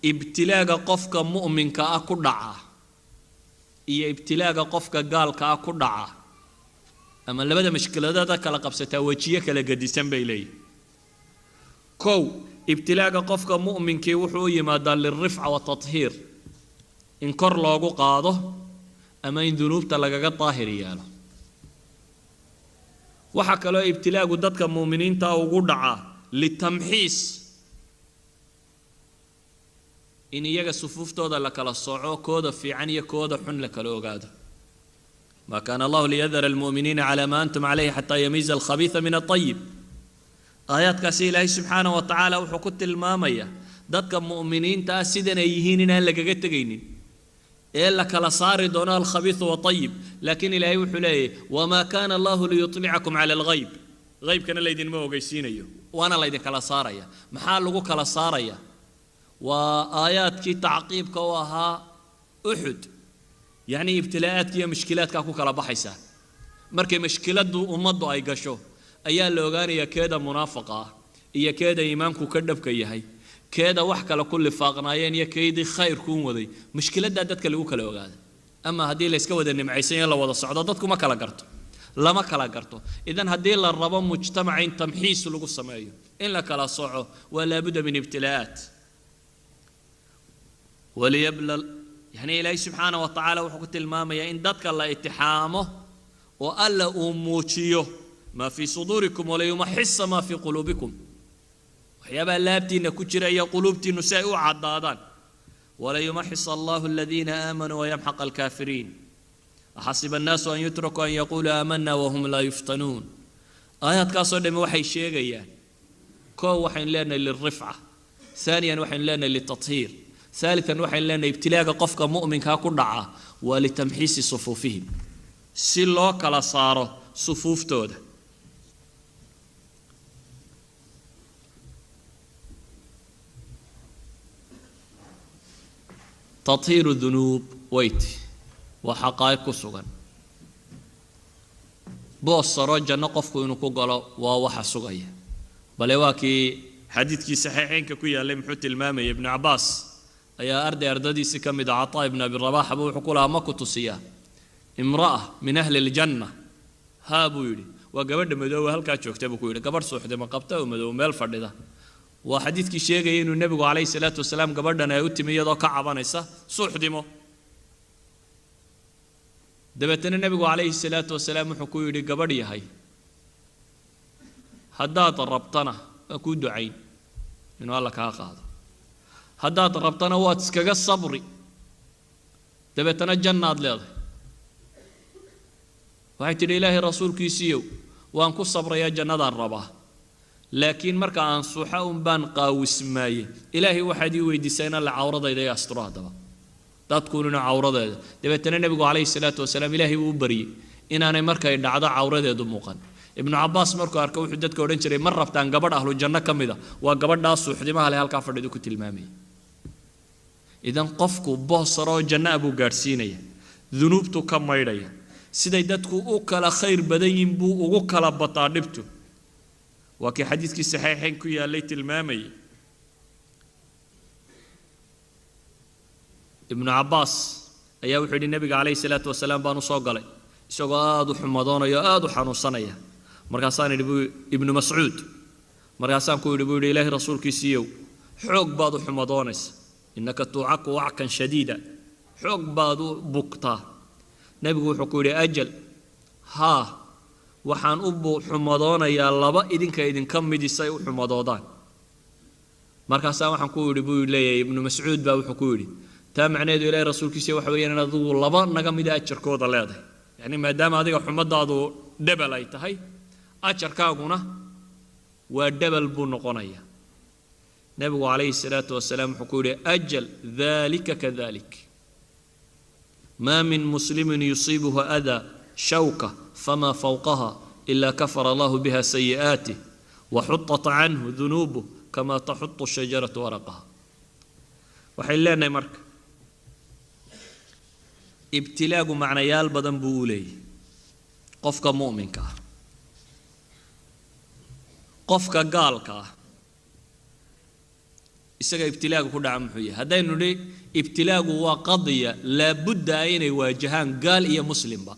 ibtilaaga qofka mu'minka ah ku dhaca iyo ibtilaaga qofka gaalka ah ku dhaca ama labada mashkiladada kala qabsata wajiye kala gadisan bay leeyihiin kow ibtilaaga qofka mu'minka wuxuu yimaadaa lirifca wa tathir in kor loogu qaado ama in dunuubta lagaga daahir yeelo waxa kale oo ibtilaagu dadka mu'miniinta ugu dhaca litamxiis إن يجا صفوف تودا لكلا الصعو كودا في عنيا كودا حن لكلا وقادا ما كان الله ليذر المؤمنين على ما أنتم عليه حتى يميز الخبيث من الطيب آيات كاسي الله سبحانه وتعالى وحكوت المامية ذاتك المؤمنين تأسدنا يهيننا لك جتجينين إلا كلا صار دون الخبيث وطيب لكن إلهي وحليه وما كان الله ليطلعكم على الغيب غيب كان اللي يدين موجي سينيو وأنا اللي يدين كلا صاريا محل لقو كلا صاريا وآيات كي تعقيب كواها أحد يعني ابتلاءات كي مشكلات كاكو كلا بحيسة مركي مشكلات دو أمضو أي قشو أيال لوغاني يا كيدا منافقة يا كيدا إيمانكو كدب كيهي كيدا وحكا لكل فاقنايين يا كيدي خير كون وذي مشكلات دادتك لوكا لوغاد أما هدي اللي اسكودا إن معيسين يلا وضا الصعوداتكو ما كلا قرتو لا ما كلا قرتو إذن هدي اللي الربا مجتمعين تمحيس لغو السمايو إن لك لا صعو ولا بد من ابتلاءات وليبلى يعني إلهي سبحانه وتعالى وحكت الماما يا إن دتك الله اتحامه وألا أموتيه ما في صدوركم ولا يمحص ما في قلوبكم وحيابا لابتي نكتر يا قلوبتي نساء عضادان ولا يمحص الله الذين آمنوا ويمحق الكافرين أحسب الناس أن يتركوا أن يقولوا آمنا وهم لا يفتنون آيات كاسر دم وحي شيء كو وحي لنا للرفعة ثانيا وحي لنا للتطهير ثالثا وحي لنا ابتلاء قفك مؤمن كاكو دعا ولتمحيص صفوفهم سلو كلا صاروا صفوف تودا تطهير الذنوب ويتي وحقائق سغن بوس رجا نقفكو انو كوغلو ووحا سغيا بل واكي حديث كي صحيحين كويا لمحوت المامي ابن عباس أيا أردي سكمد عطاء ابن أبي الرباح أبو حقولها ما كنت سياه امرأة من أهل الجنة ها أبو يلي وقبل مدو هل كاتشوك تبو كويلي قبر صوح دم قبته ومدو ميل فرد ده وحديث كي شيء إنه النبي عليه الصلاة والسلام قبل دنا يوتي مية كعبان إسا صوح دمه دبتنا النبي عليه الصلاة والسلام حكويلي قبل يهاي حدات الربطنا أكون دعين من الله كهذا هدات ربطنا واتسكا الصبري دبتنا الجنة لله وحيت الإله رسول كيسيو وانكو الصبر يا جنة الربا لكن مركا أنصحهم بان قاوس ماي إلهي وحدي ويدي سينا العورضة إذا يسترها دبا dadkununa cawradeeda dabeetana nabigu calayhi salaatu wasalaam ilaahay uu bariyay inaanay markay dhacdo cawradeedu muuqan ibnu cabbaas markuu arkay wuxuu dadka odhan jiray mar rabtaan gabadh ahlu janno ka mida waa gabadhaas suuxdimaha leh halkaa fadhidu ku tilmaamayay idan qofku boosaroo janno abuu gaadhsiinaya dunuubtu ka maydhaya siday dadku u kala khayr badan yihiin buu ugu kala bataa dhibtu waa kii xadiidkii saxiixayn ku yaallay tilmaamayay ibnu cabbaas ayaa wuxuu yidhi nabiga calayhi salaatu wasalaam baan u soo galay isagoo aad u xumadoonaya aad u xanuunsanaya markaasaan idhi buu ibnu mascuud markaasaan ku yidhi buu yidhi ilaahay rasuulkiisiiyow xoog baad u xumadoonaysa innaka tuucaku wackan shadiida xoog baad u bugtaa nabigu wuxuu ku yidhi ajal haa waxaan u xumadoonayaa laba idinka midisay u xumadoodaan markaasaa waxaan ku yidhi buu leeyahay ibnu mascuud baa wuxuu ku yidhi taa macnaheedu ilaahay rasuulkiisa waxa weeyaan in adigu laba naga mida ajarkooda leedahay yacni maadaama adiga xumadaadu dhebel ay tahay ajarkaaguna waa dhebel buu noqonayaa nabigu calayhi salaatu wasalaam wuxuu ku yidhi ajal dalika kadalik ما من مسلم يصيبه أذى شوكة فما فوقها إلا كفر الله بها سيئاته وحطت عنه ذنوبه كما تحط الشجرة ورقها وحلنا مرك ابتلاء معنى يالبدن بولي قفك مؤمنك قفك قالك isaga ibtilaagu ku dhaca muxuu yahay hadaynu nidhi ibtilaagu waa qadiya laabudda inay waajahaan gaal iyo muslimba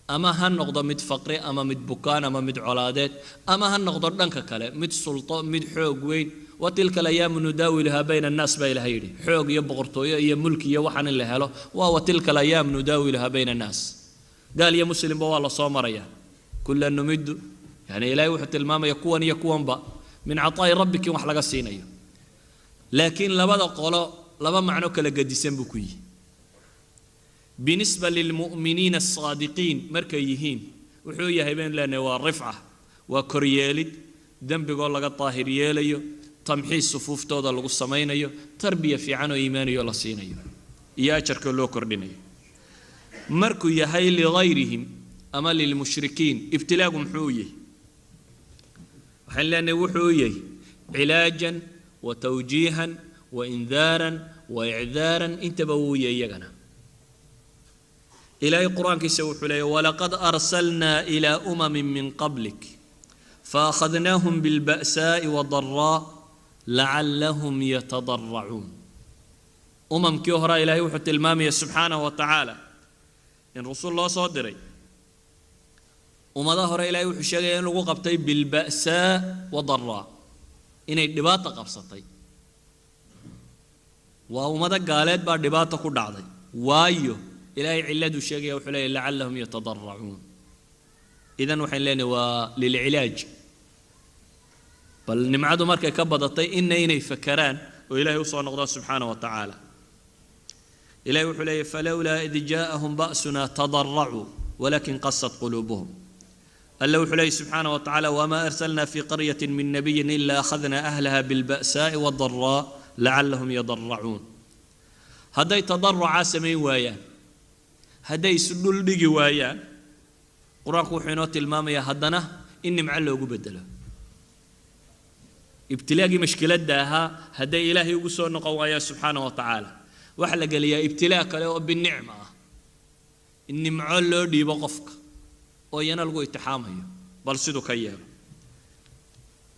ama ha noqdo mid faqri ama mid bukaan ama mid colaadeed ama ha noqdo dhanka kale mid sulto mid xoog weyn wa tilka alayaamu nudaawiluhaa bayna annaas baa ilahay yidhi xoog iyo boqortooyo iyo mulki iyo waxaan in la helo waa wa tilka alayaamu nudaawiluhaa bayna annaas gaal iyo muslimba waa la soo maraya kullan numiddu yani ilaahay wuxuu tilmaamaya kuwan iyo kuwanba min cataa'i rabbikin wax laga siinayo لكن لبدا قولو لبا معنو كلا قديسان بكوي بالنسبة للمؤمنين الصادقين مركيهين وحوية هبين لنا والرفعة وكريالد دم بيقول لك الطاهر ياليو تمحيص صفوف تودا لغو السمينيو تربية في عنو إيمانيو لصينيو يا شركو لو كردينيو مركو يهي لغيرهم أما للمشركين ابتلاهم حوية وحلنا وحوية علاجا وتوجيها وإنذارا وإعذارا انتبهوا يجنا إلى القرآن كيسوي حلي ولقد أرسلنا إلى من قبلك فأخذناهم بالبأساء والضراء لعلهم يتضرعون كيهرا إلهي وحت المامية سبحانه وتعالى إن رسول الله صادري ظهر إلهي وحشاقين لغو قبطي بالبأساء والضراء inay dhibaato qabsatay waa umada gaaleed baa dhibaato ku dhacday waayo ilaahay ciladu sheegay wuxuu leeyahay la'allahum yatadarra'un idan waxaan leenahay waa lil ilaaj bal nimcadu markay ka badatay inay fakaraan oo ilaahay u soo noqdo subhanahu wa ta'ala ilaahay wuxuu leeyahay falawla id ja'ahum ba'suna tadarra'u walakin qassat qulubuhum الله وحلي سبحانه وتعالى وما أرسلنا في قرية من نبي إلا أخذنا أهلها بالبأساء والضراء لعلهم يضرعون هذا يتضرع سمي ويا هذا يسلل دقي ويا قرآن حينات المامية هدنا إني معلق وبدله ابتلاقي مشكلات داها هذا إلهي يقصون قوايا سبحانه وتعالى وحلق لي ابتلاك له بالنعمة إني معلق دي بقفك وينالغو اتحامه بل صدو كيام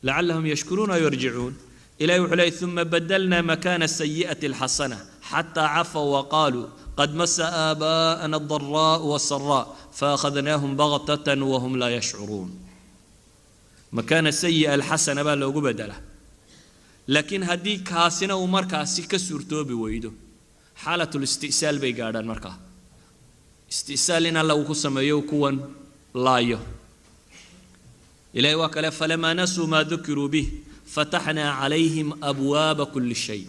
لعلهم يشكرون ويرجعون إلى وحلي ثم بدلنا مكان السيئة الحسنة حتى عفوا وقالوا قد مس آباءنا الضراء والسراء فأخذناهم بغتة وهم لا يشعرون مكان السيئة الحسنة بقى لو بدله لكن هديك هاسنا ومركا سيكا سورتوبي ويدو حالة الاستئسال بيقادا مركا استئسالنا لو قسم يوكوان لايو إلهي وكلا فلما نسوا ما ذكروا به فتحنا عليهم أبواب كل شيء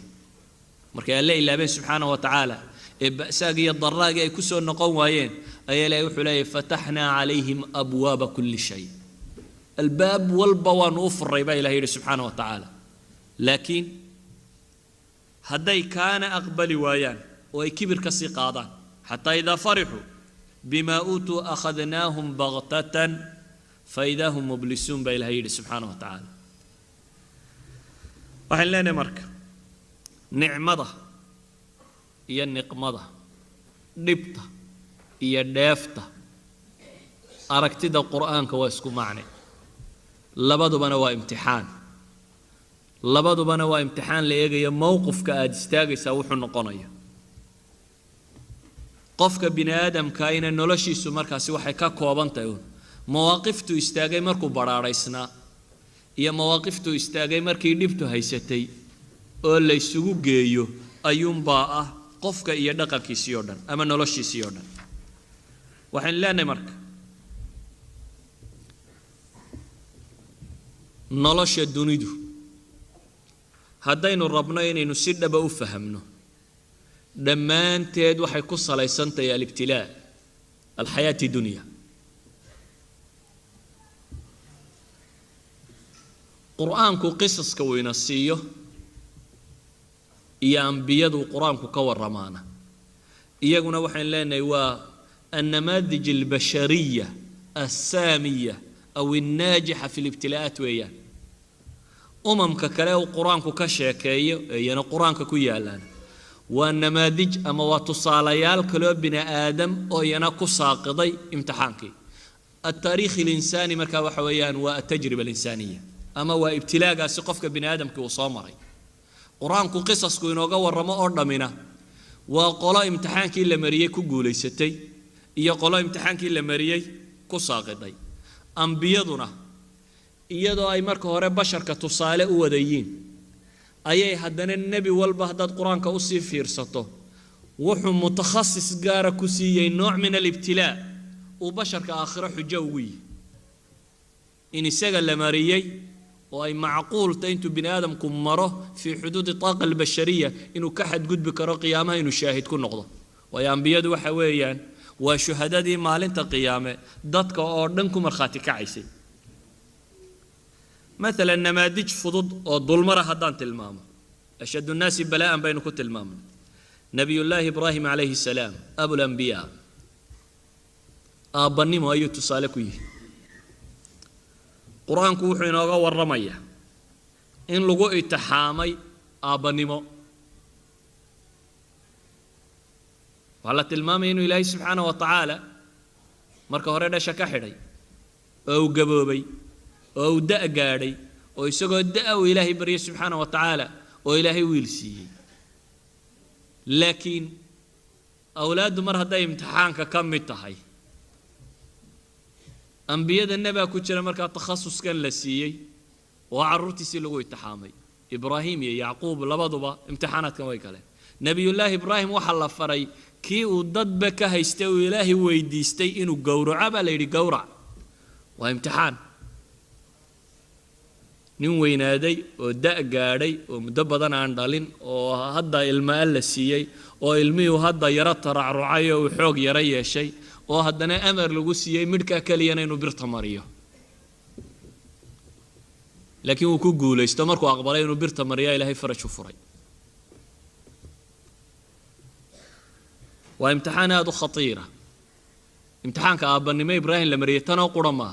مركا الله إلا بين سبحانه وتعالى بأساقي الضراقي كسو النقوم وين أي لا يحلي فتحنا عليهم أبواب كل شيء الباب والبوان أفر ريبا إلهي سبحانه وتعالى لكن هدي كان أقبل ويان وأي كبر كسي قادان حتى إذا فرحوا بما أوتوا أخذناهم بغتة فإذا هم مبلسون بالهيد سبحانه وتعالى. وحين لنا مرك نعمضة هي النقمضة نبتة هي الدافتة أركتد القرآن كواسكو معني لبدو بنا امتحان لبدو بنا امتحان لإيجي موقف كأدستاجي سوح النقنية قفك بني آدم كاين نولشي سمركاسي waxay ka koobantahay mawaaqiftu istaagay markuu baraaraysna iyo mawaaqiftu istaagay markii dhibtu haysatay oo la isugu geeyo ayuunba ah qofka iyo dhaqankiisa oo dhan ama noloshiisa oo dhan waxaan leenahay marka nolosha dunidu haddaynu rabno inaynu si dhaba u fahamno dhammaanteed waxay ku salaysantahay al-ibtilaa al-xayaati dunya quraanku qisaska weyna siiyo iyo anbiyadu quraanku ka waramaana iyaguna waxaan leenahay waa النماذج البشرية السامية أو الناجحة في الابتلاءات ويان ككلا وقرآنك كشاكية يعني قرآنك كيالان والنماذج أما وتصاليال كلو بنا آدم أو ينكو ساقضي امتحانك التاريخ الإنساني مركا وحويان والتجربة الإنسانية أما وابتلاء سقفك بنا آدم كوصامري قرآنك قصص كوينوغا والرماء أردمنا وقلا امتحانك إلا مريي كقولي ستي إيا قلا امتحانك إلا مريي كساقضي أنبيادنا إيادو أي مركا هوري بشر كتصالي وديين أي هدنا النبي والبهداد قرآن كأسي فيرسطه وحو متخصص قارة كسيي نوع من الابتلاء وبشر كآخرة حجوي إن سيقل لماريي وأي معقول تينتو بني آدم كمره في حدود الطاقة البشرية إنه كحد قد بكرا قيامة إنه شاهد كل نقضة وينبياد وحويان وشهداء دي مالين تقيامة ضدك أردنكم مرخاتك عيسي مثلا نماذج فضود الظلمرة هدان تلمامة أشد الناس بلاء بينكم تلمامة نبي الله إبراهيم عليه السلام أبو الأنبياء أبني ما يتصالكوي قرآن كوحين أغا والرمية إن لغو اتحامي أبني ما وعلى تلمامة إنه إلهي سبحانه وتعالى مركا هريدا شكاحري أو قبوبي أو دأ قاري أو يسوق الدأ وإلهي بريه سبحانه وتعالى وإلهي ويلسي لكن أولاد مرة دا امتحانك كم متحي أنبياء النبي كتشنا مركا تخصص كان لسيي وعرورتي سيلوغو اتحامي إبراهيم يعقوب لبضبا امتحانات كما يكالي نبي الله إبراهيم وحل فري كي ودد بك هيستوي إلهي ويديستي إنو قورع بليري قورع وامتحان nin weynaaday oo da' gaadhay oo muddo badan aan dhalin oo hadda ilma la siiyay oo ilmihu hadda yara taracrucay oo xoog yara yeeshay oo haddana amar lagu siiyay midka kaliya inuu birta mariyo laakiin uu ku guulaysto markuu aqbalay inuu birta mariyo ilaahay faraj u furay waa imtixaanaad khatiira imtixaanka aabanimo ibraahim la mariyay tan oo qurama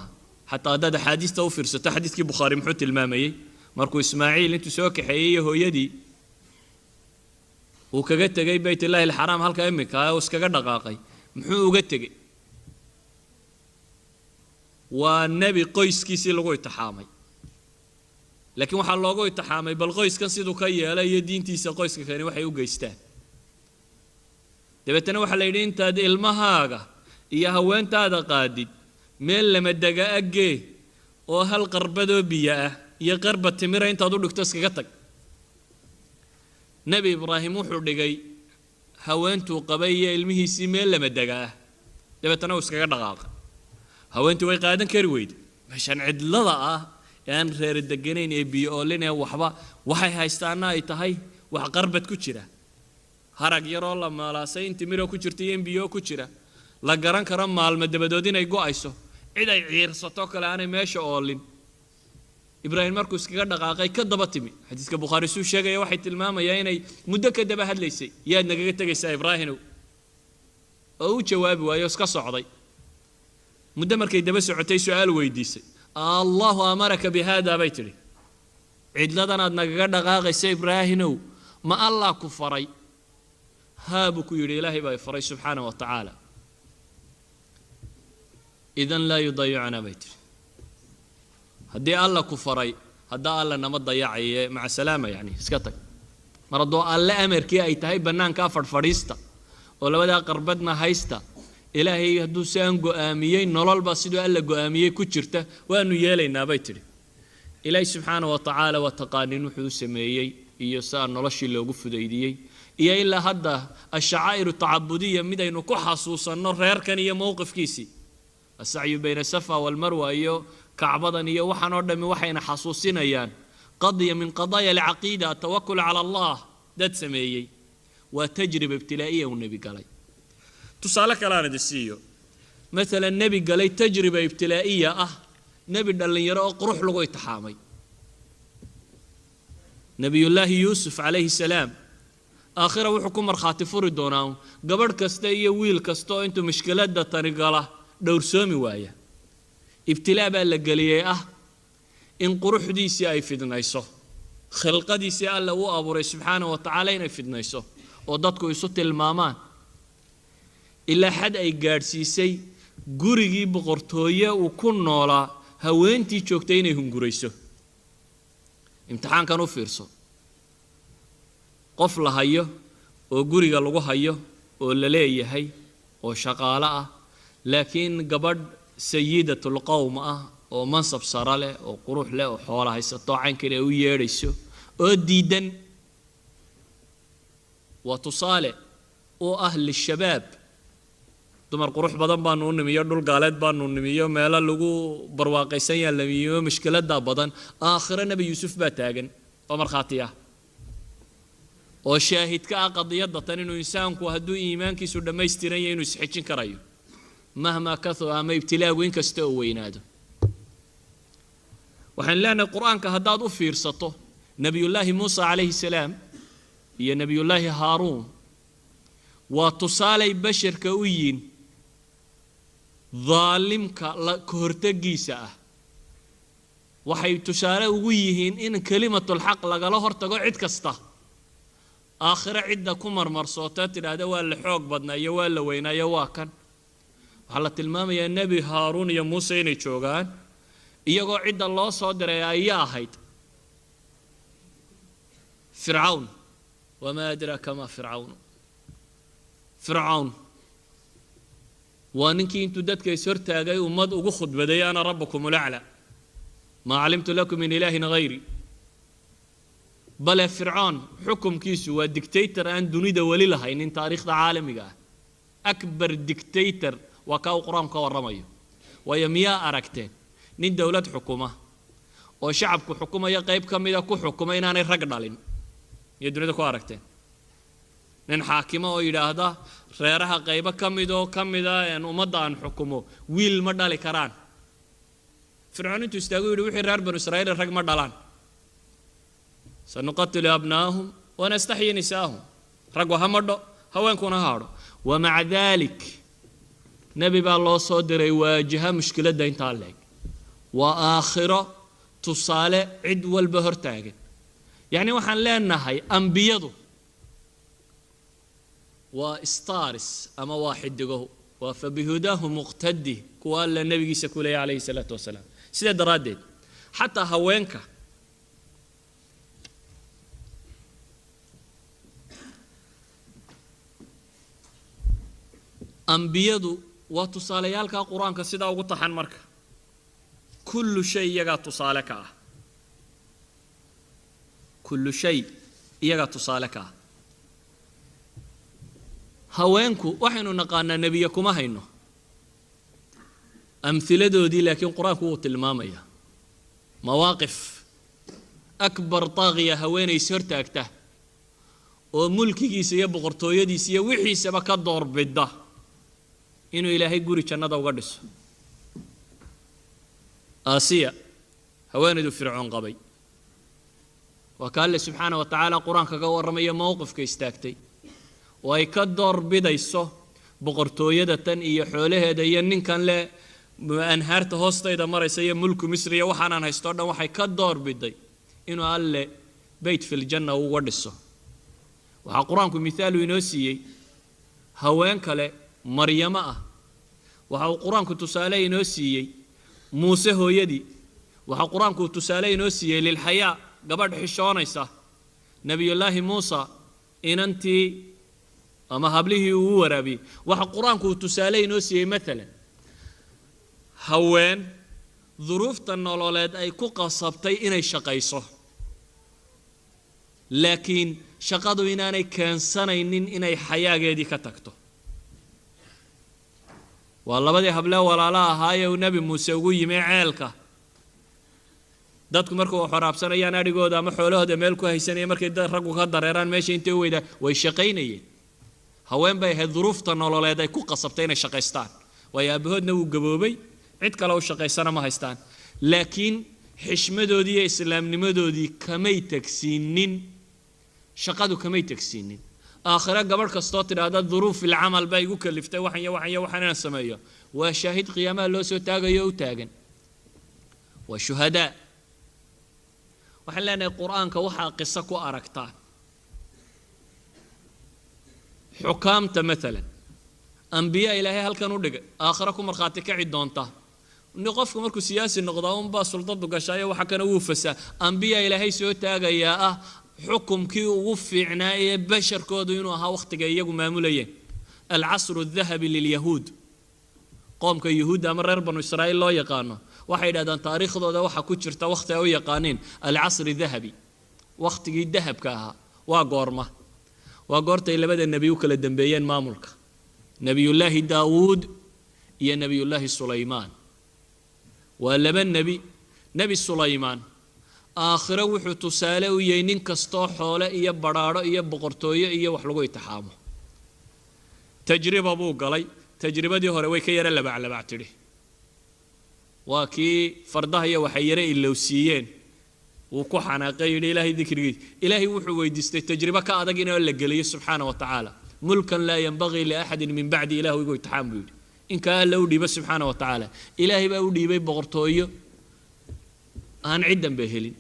حتى هذا حديث توفر ستحديث كي بخاري محوت المامي مركو إسماعيل أنتو سوك حقيقية هو يدي وكجت جاي بيت الله الحرام هلك أمك ها وسكجت دقاقي محو وجت جاي والنبي قيس كيسي لقوي تحامي لكن وحال لقوي تحامي بالقيس كان سيدو كيا لا يدين تيسا قيس كان وحي وجيسته تبتنا وحال يدين تاد المهاجة يا هو أنت هذا قادي meel lama daga agee oo hal qarbado biyo ah iyo qarba timir inta uu dhigto iskaga tag nabi ibraahim wuxuu dhigay haweentu qabay ilmihiisii meel lama daga ah dabeetana uu iskaga dhaqaaqay haweentu way qaadan kari weyd meeshan cidlada ah aan reer deganayn ee biyo oo leenay waxay haystaana ay tahay wax qarbad ku jira harag yaroo la maalaasay inta miro ku jirtay biyo ku jira la garan karo maalmo dabadood inay go'ayso cid ay ciirsato kale aanay meesha oolin إبراهيم مركز كذا قاقي كذبتني حديث كبخاري سو شيء واحد الماما يعني مدة كذب هاد ليس يا نجيت تجلس إبراهيم أو جواب ويسقى صعدي مدة مركز دبس عتي سؤال ويديسي الله أمرك بهذا بيتري عيد لدنا نجد قاقي إبراهيم ما الله كفري هابك يري الله بيفري سبحانه وتعالى إذن لا يضيعنا بيتري هدي الله كفري هدا الله نما ضيعي مع السلامة يعني اسكتك مرضو الله أمر كي أي تهي بنان كافر فريستا ولا بدا قربتنا هايستا إلهي هدو سان قواميين نولال باسدو ألا قواميين كتشرته وأنو يالينا بيتري إلهي سبحانه وتعالى وتقانين وحدو سميي إيو سان نولاشي اللي وقف دايديي إيا إلا هدا الشعائر التعبدية مدى إنو كحاسوسا نرهر كان إيا موقف كيسي السعي بين الصفا والمروة إيو كعبضا إيا وحن أردمي وحينا حاسوسين أيان قضية من قضايا العقيدة التوكل على الله داد سميي وتجربة ابتلائية والنبي قالي تصالك الآن دسيو مثلا النبي قالي تجربة ابتلائية نبي دلن يرى قروح لغو يتحامي نبي الله يوسف عليه السلام آخره وحكم مرخاتي فردوناو قبر كستايا ويل كستو انتو مشكلات دا طريقاله دور سومي وايا ابتلاء بقى لقاليه إن قروح ديسي أي فدنايسو خلقة ديسي الله وأبوري سبحانه وتعالى إن فدنايسو ودادكو يسوت المامان إلا حد أي قارسيسي قريقي بغرطوية وكون نولا هوينتي شوكتيني هم قريسو امتحان كانوا فيرسو قفل هايو وقريقا لغو هايو ولليه هاي وشقالة لكن قبل سيدة القوم ومنصب سرالة وقروح له وحوالها يستطيعين كده ويرسو وديدن وتصالح وأهل الشباب دمر قروح بدن بانو نميو دول قالت بانو نميو ميلا لغو برواقي سيئا لميو مشكلة دا بدن آخر نبي يوسف باتاقن ومر خاطية وشاهد كأقضية دطان إنو إنسانكو هدو إيمانكي سودا ما يستيرين إنو يسحيجين كرايو مهما كثر ما ابتلاء وين كستو وينادو وحن لنا القرآن كهداد فيرسطه نبي الله موسى عليه السلام يا نبي الله هارون وتصالي بشر كويين ظالم كهرتجيسة وحي تشارع ويهين إن كلمة الحق لقاله هرتجو عد كسته آخر عدة كمر مرصوتات هذا ولا حوق بدنا يولا وينا يواكن على تلمام يا النبي هارون يا موسى نيشوغان إيجو عد الله صادر يا هيد فرعون وما أدراك ما فرعون وانكي انتو دادك يسرت اجاي ومد وخد بدي انا ربكم الاعلى ما علمت لكم من اله غيري بلا فرعون حكم كيسو والدكتاتر ان دونيدا ولي لها ان تاريخ عالمي اكبر دكتاتر وكاو قران كورمايو ويميا اركتين نين دولة حكومه وشعبك حكومه يا قيب كميدا كو حكومه اناني رق دالين يا دونيدا كو اركتين nin xaakimo oo yiraahda reeraha qaybo kamida aan ummadaan xukumo wiil ma dhali karaan fircoon intuu istaago yiri wixii reer banu israa'iil rag ma dhalaan sanuqatil abnaahum wa nastahyi nisaahum rag waxa madho haweenkuna haado wa ma'a dhalik nabi baa loo soo diray waajaha mushkilada inta leeg wa aakhira tusaale cid walba hortaagan yani waxaan leenahay anbiyadu واستارس أما واحد دقه وفبهداه مقتدي كوال النبي سكولي عليه الصلاة والسلام سيدة درادين حتى هوينك أنبيادو وتصاليالك قرآن كسيدة وقطحان مركة كل شيء يقع تصالك كل شيء يقع تصالك هوانكو وحنو نقانا نبيكم هينو أمثلة دي لكن قرآن قوة المامية مواقف أكبر طاغية هواني سرت أكته وملكي سيبغر تويدي سي وحي سبك الدور بالده إنو إلهي قوري كان نضا وقدس آسيا haweenaydu fircoon qabay waa ka alle subxaana wa tacaala qur-aanka ka warramaya mowqifka istaagtay oo ay ka doorbidayso boqortooyada tan iyo xoolaheeda iyo ninkan le anhaarta hoostayda maraysa iyo mulku misri iyo waxaanaan haysto dhan waxay ka doorbiday inuu alle bayt fil janna uga dhiso waxaa qur-aanku mithaalu inoo siiyey haween kale maryamo ah waxa uu qur-aanku tusaale inoo siiyey muuse hooyadii waxa qur-aanku tusaale inoo siiyey lilxayaa gabadh xishoonaysa nabiyullaahi muusa inantii ama hablihii uu waraabiyey waxa qur-aanku tusaale inoo siiyey maalan haween duruufta nololeed ay ku qasabtay inay shaqayso laakiin shaqadu inaanay keensanaynin inay xayaageedii ka tagto waa labadii hablee walaala ahaayee uu nebi muuse ugu yimi ceelka dadku markuu xoraabsanayaan adhigooda ama xoolahooda meel ku haysanaya markay raggu ka dareeraan meesha intay u weydaa way shaqaynayeen haween bay ahayd duruufta nololeed ay ku qasabtay inay shaqaystaan waayo aabahoodna wuu gaboobay cid kale u shaqaysana ma haystaan laakiin xishmadoodii iyo islaamnimadoodii kamay tagsiinin shaqadu kamay tagsiinin aakhira gabadh kastoo tidhaahda duruuf ilcamal baa igu kaliftay waxaan inaan sameeyo waa shaahid qiyaamaha loo soo taagayo u taagan waa shuhadaa waxaan leenahay qur-aanka waxaa qiso ku aragtaan xukaamta maalan ambiya ilaahay halkan u dhigay aakhira ku markhaati kaci doonta qofku markuu siyaasi noqdaa unbaa sultadu gashaayo waxa kana wuu fasaa ambiya ilaahay soo taagayaa ah xukumkii ugu fiicnaa ee basharkoodu inuu ahaa wakhtiga iyagu maamulayeen alcasru dahabi lilyahuud qoomka yuhuudda ama reer banu israa'iil loo yaqaano waxay yidhahdaan taariikhdooda waxa ku jirta wakhti ay u yaqaaniin alcasri dahabi wakhtigii dahabka ahaa waa goorma waa goortay labada nebi u kala dambeeyeen maamulka nebiyullaahi daawuud iyo nebiyullaahi sulaymaan waa laba nebi sulaymaan aakhiro wuxuu tusaale u yahay nin kastoo xoole iyo badhaadho iyo boqortooyo iyo wax lagu itixaamo tajriba buu galay tajribadii hore way ka yara labaclabac tidhi waa kii fardaha iyo waxay yara ilowsiiyeen wuu ku xanaaqay yidhi ilaahay dikrigiisa ilaahay wuxuu weydiistay tajribo ka adag inoo la geliyo subxaana wa tacaala mulkan laa yanbagii liaxadin min bacdi ilaahu igu itixaam buu yidhi inkaa alla u dhiiba subxaana wa tacaala ilaahay baa u dhiibay boqortooyo aan ciddan ba helin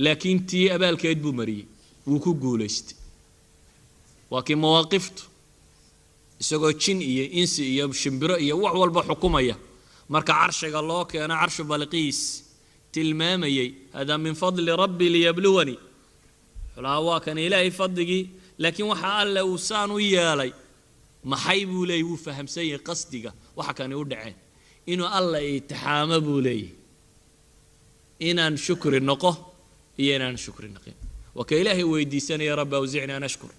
laakiin tii abaalkeed buu mariyey wuu ku guulaystay waa kii mawaaqiftu isagoo jin iyo insi iyo shimbiro iyo wax walba xukumaya marka carshiga loo keeno carshu balqiis tilmaamayay hada min fadli rabbi liyabluwanii xulaha waa kan ilaahay fadligii laakiin waxa alle uu saan u yeelay maxay buu leeyahy wuu fahamsan yahay qasdiga waxa kani u dhaceen inuu alla itixaamo buu leeyahy inaan shukri noqo iyo inaan shukri naqin waa ka ilaahay weydiisanaya rabbi awzicni an ashkur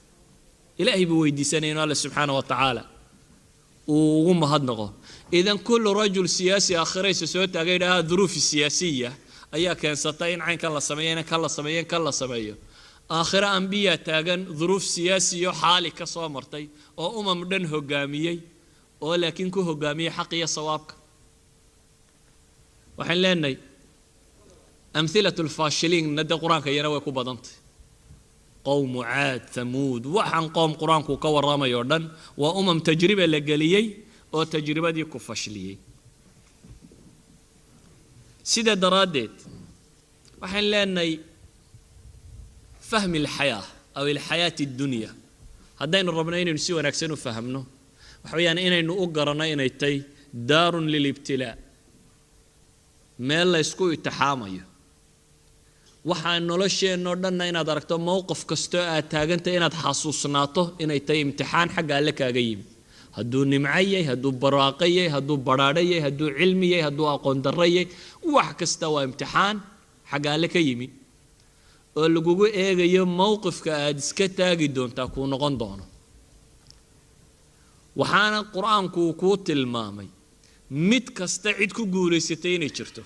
ilaahay buu weydiisanaya inuu alle subxaana wa tacaala uu ugu mahadnaqo idan kullu rajul siyaasi aakhiraysa soo taagay dhahaa duruufi siyaasiya ayaa keensatay in caynkan la sameeyo in kan la sameeyo in kan la sameeyo aakhira ambiya taagan duruuf siyaasiyo xaali ka soo martay oo umam dhan hogaamiyey oo laakiin ku hogaamiyey xaq iyo sawaabka waxaan leenahay amthilatu lfaashiliin nada qur-aanka iyana way ku badantay qowmu caad thamuud waxaan qoom qur-aanku ka warramayo dhan waa umam tajriba la geliyey oo tajribadii ku fashliyey sida daraaddeed waxaan leenahay fahmi alxayaa aw alxayaati addunya haddaynu rabno inaynu si wanaagsan u fahamno waxa weeyaan inaynu u garanno inay tahay daarun lilibtilaa meel la ysku itixaamayo waxaa nolosheenoo dhanna inaad aragto mowqif kastoo aad taagantay inaad xasuusnaato inay tahay imtixaan xagga alle kaaga yimi hadduu nimco yahay hadduu barwaaqo yahay hadduu badhaadho yahay hadduu cilmi yahay hadduu aqoon darro yahay wax kasta waa imtixaan xagga alle ka yimi oo lagugu eegayo mowqifka aad iska taagi doontaa kuu noqon doono waxaana qur-aanku uu kuu tilmaamay mid kasta cid ku guulaysatay inay jirto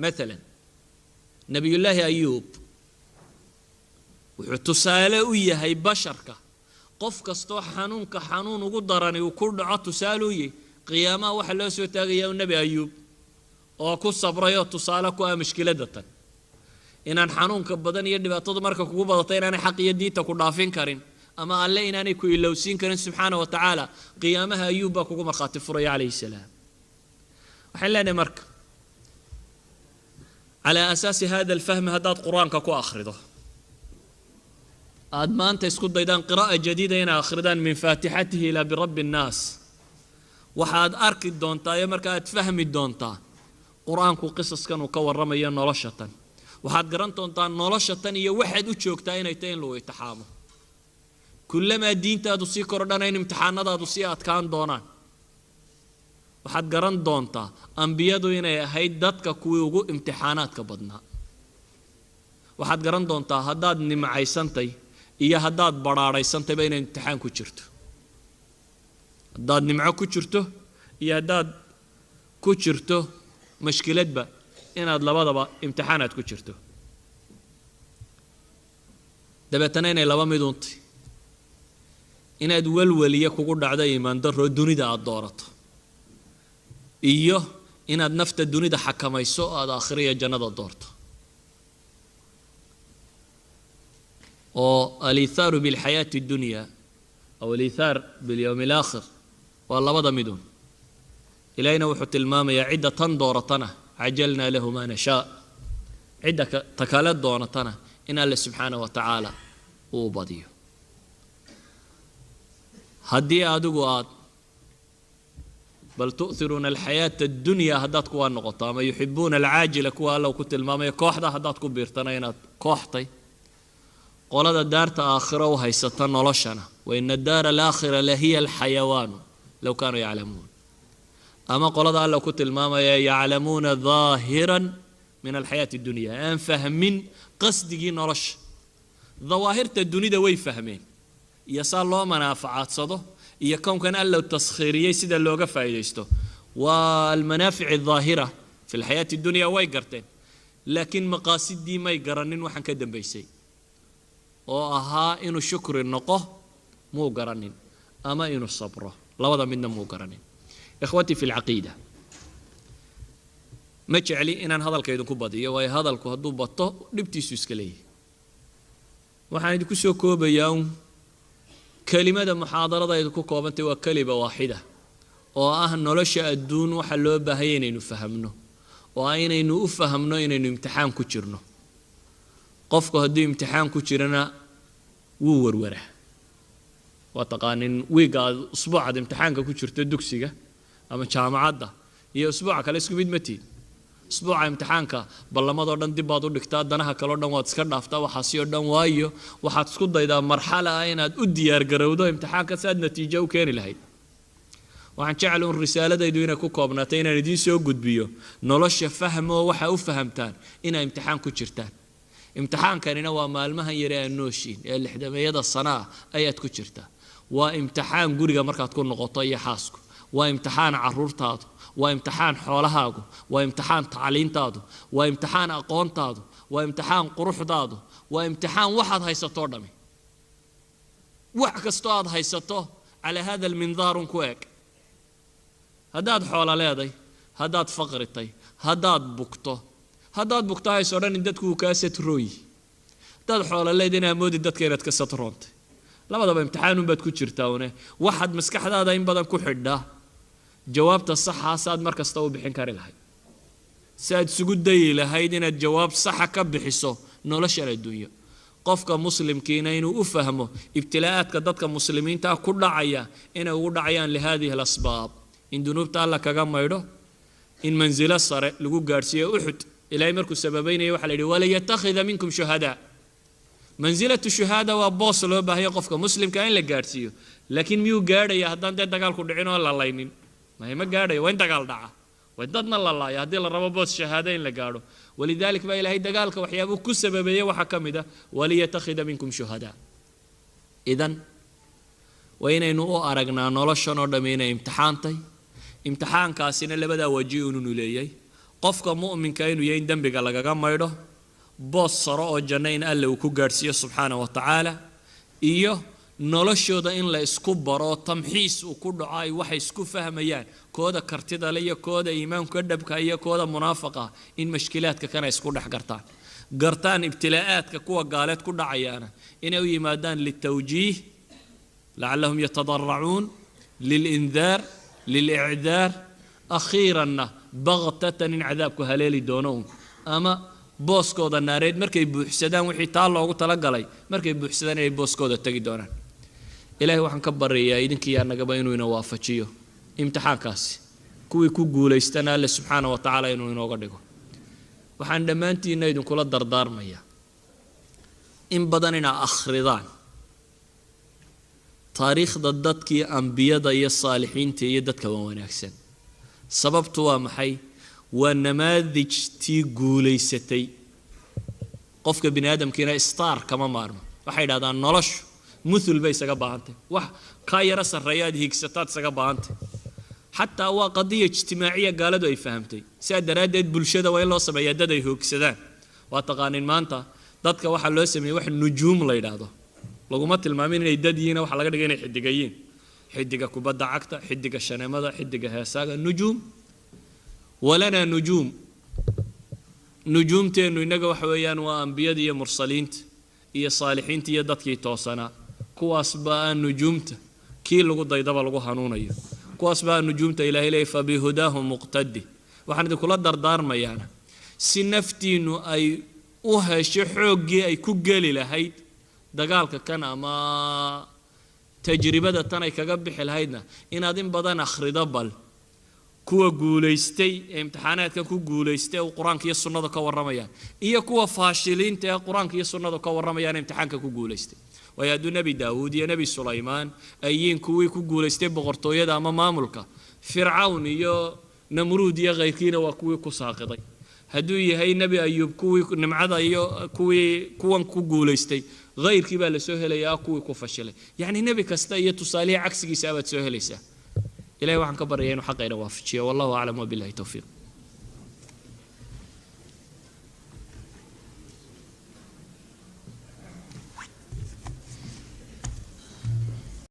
maalan nebiyullaahi ayuub wuxuu tusaale u yahay basharka qof kastoo xanuunka xanuun ugu darani uu ku dhaco tusaale u yahay qiyaamaha waxaa loo soo taagayaa nebi ayuub oo ku sabrayo tusaale ku ah mushkiladatan inaan xanuunka badan iyo dhibaatada marka kugu badatay inaan xaq iyo diinta ku dhaafin karin ama alle inaanay ku ilowsiin karin subxaanahu wa tacaala qiyaamaha ayuub baa kugu markhaati furaya calayhi salaam waxaan leenahay marka calaa asaasi hada alfahmi haddaad qur-aanka ku akhrido aad maanta isku daydaan qiraa'a jadiida inaa akhridaan min faatixatihi ilaa birabbi annaas waxaad arki doontaa iyo marka aad fahmi doontaa qur-aanku qisaskan uu ka warramayo noloshatan waxaad garan doontaa noloshatan iyo waxaad u joogtaa inay tahay in lagu imtixaamo kullamaa diintaadu sii kordhana in imtixaanadaadu sii adkaan doonaan waxaad garan doontaa ambiyadu inay ahayd dadka kuwii ugu imtixaanaadka badnaa waxaad garan doontaa haddaad nimcaysantay iyo haddaad badhaadhaysantayba inay imtixaan ku jirto haddaad nimco ku jirto iyo haddaad ku jirto mashkiladba inaad labadaba imtixaanaad ku jirto dabeetana inay laba mid untay inaad walwaliya kugu dhacdo iimaan darro dunida aad doorato iyo inaad nafta dunida xakamayso aad aakhiriya jannada doorto oo aliithaaru bilxayaati addunya aw aliithaar bilyowmi alaakhir waa labada midun ilaahina wuxuu tilmaamayaa cidda tan dooratana cajalnaa lahu maa nashaa cidda ta kale doonatana in alle subxaanahu wa tacaala uu badiyo haddii adigu aad bal tu'thiruuna alxayaata addunya haddaad kuwaa noqoto ama yuxibuuna alcaajila kuwa alla ku tilmaamaya kooxda haddaad ku biirtana inaad kooxtay qolada daarta aakhiro u haysata noloshana waina daara alaakhira lahiya alxayawaanu low kaanuu yaclamuun ama qolada alla ku tilmaamaya yaclamuuna daahiran min alxayaati addunya aan fahmin qasdigii nolosha dawaahirta dunida way fahmeen iyo saa loo manaafacadsado iyo kownkan alla taskhiiriyey sida looga faa'iidaysto waa almanaafic aldaahira fi alxayaati addunya way garteen laakiin maqaasidii may garanin waxaan ka dambaysay oo ahaa inuu shukri noqo muu garanin ama inuu sabro labada midna muu garanin ikhwatii fi alcaqiida ma jecli inaan hadalkaydu ku badiyo waayo hadalku hadduu bato dhibtiisu iska leeyahay waxaan idinku soo koobayaa kelimada muxaadarada idinku koobantay waa kelima waaxida oo ah nolosha adduun waxa loo baahaya inaynu fahamno oo ah inaynu u fahamno inaynu imtixaan ku jirno qofku hadduu imtixaan ku jirana wuu warwaraa waa taqaanin wiiga aad usbuucaad imtixaanka ku jirto dugsiga ama jaamacadda iyo usbuuca kale isku mid ma tihin usbuuca imtixaanka ballamadoo dhan dib baad u dhigtaa danaha kaleo dhan waad iska dhaaftaa waxaasi oo dhan waayo waxaad isku daydaa marxala ah inaad u diyaargarowdo imtixaanka si aad natiijo u keeni lahayd waxaan jecel un risaaladaydu inay ku koobnaatay inaan idiin soo gudbiyo nolosha fahmoo waxa u fahamtaan inaa imtixaan ku jirtaan imtixaankanina waa maalmahan yare aan nooshiin ee lixdameeyada sana ah ayaad ku jirtaa waa imtixaan guriga markaad ku noqoto iyo xaasku waa imtixaan caruurtaadu waa imtixaan xoolahaagu waa imtixaan tacliintaadu waa imtixaan aqoontaadu waa imtixaan quruxdaadu waa imtixaan waxaad haysatoo dhami wax kastoo aad haysato calaa hada almindaarun ku eeg haddaad xoolo leeday haddaad faqritay haddaad bugto haysoo dhan in dadku uu kaa satrooyi haddaad xoolo leeday inaa moodi dadka inaad ka satroontay labadaba imtixaanunbaad ku jirtaa une waxaad maskaxdaada in badan ku xidhaa jawaabta saxaasaad mar kasta u bixin kari lahayd si aad isugu dayi lahayd inaad jawaab saxa ka bixiso noloshan adduunyo qofka muslimkiina inuu u fahmo ibtilaa'aadka dadka muslimiinta ku dhacaya inay ugu dhacayaan lihadihi alasbaab in dunuubta alla kaga maydho in manzilo sare lagu gaadhsiiyo uxud ilaahay markuu sababaynaya waxaa la yidhi waliyattakhida minkum shuhadaa mansilatu shuhaada waa boos loo baahayo qofka muslimka in la gaadhsiiyo laakiin miyuu gaadhaya haddaan dee dagaalku dhicin oo lalaynin ma gaadhayo waa in dagaal dhaca waa dadna la laaya haddii la rabo boos shahaada in la gaadho walidalik baa ilaahay dagaalka waxyaabuu ku sababeeyey waxaa ka mid ah waliyattakhida minkum shuhadaa idan waa inaynu u aragnaa noloshan oo dhammi inay imtixaantay imtixaankaasina labadaa waji inuu leeyay qofka mu'minka inuu yahay in dembiga lagaga maydho boos saro oo janno in alle uu ku gaadhsiiyo subxaana wa tacaala iyo noloshooda in la isku baro tamxiis uu ku dhaco ay waxay isku fahmayaan kooda kartida leh iyo kooda iimaanka dhabka iyo kooda munaafiqa in mashkilaadka kana isku dhex gartaan ibtilaa'aadka kuwa gaaleed ku dhacayaana inay u yimaadaan litawjiih la'allahum yatadarra'uun lilindaar lil'icdaar akhiiranna baghtatan in cadaabku haleeli doono ama booskooda naareed markay buuxsadaan wixii taa loogu talagalay markay buuxsadaan ay booskooda tagi doonaan ilaahay waxaan ka baryayaa idinkiiya nagaba inuu ina waafajiyo imtixaankaasi kuwii ku guulaystana alle subxaanahu wa tacaala inuu inooga dhigo waxaan dhammaantiinna idinkula dardaarmayaa in badan inaa akhridaan taariikhda dadkii ambiyada iyo saalixiinta iyo dadka wanaagsan sababtu waa maxay waa namaadijtii guulaysatay qofka bini aadamkiina star kama maarmo waxay yidhahdaan noloshu muthul bay isaga baahantay wax ka yara sarreeyaad hiigsataad isaga baahantay xataa waa qadiya ijtimaaciya gaaladu ay fahamtay sidaa daraaddeed bulshada waa in loo sameeyaa dad ay hoogsadaan waa taqaanin maanta dadka waxaa loo sameeyey wax nujuum la yidhaahdo laguma tilmaamin inay dad yihiin waxa laga dhigay inay xidigayiin xidiga kubadda cagta xidiga shaneemada xidiga heesaaga nujuum walana nujuum nujuumteenu inaga waxa weeyaan waa ambiyada iyo mursaliinta iyo saalixiinta iyo dadkii toosanaa kuwaas baa nujuumta kii lagu daydaba lagu hanuunayo kuwaas baa nujuumta ilaahay leeyahay fabihudaahu muqtadi waxaan idinkula dardaarmayaana si naftiinu ay u hesho xooggii ay ku geli lahayd dagaalka kan ama tajribada tan ay kaga bixi lahaydna inaad in badan akhrido bal kuwa guulaystay ee imtixaanaadkan ku guulaystay oo quraanka iyo sunnada ka waramayaan iyo kuwa faashiliinta ee quraanka iyo sunnada ka waramayaan imtixaanka ku guulaystay ويادو نبي داود يا نبي سليمان أيين كوي كقول استبغر تويدا أما ماملكا فرعون يا نمرود يا غيركينا وكوي كساقطي هدو هي نبي أيوب كوي نمعدا يا كوان كقول استي غير كبال سهل يا كوي كفشله يعني نبي كستي تصالح عكس جسابة سهل إلهي وحن كبر ينو حقينا وافشيا والله أعلم وبالله توفيق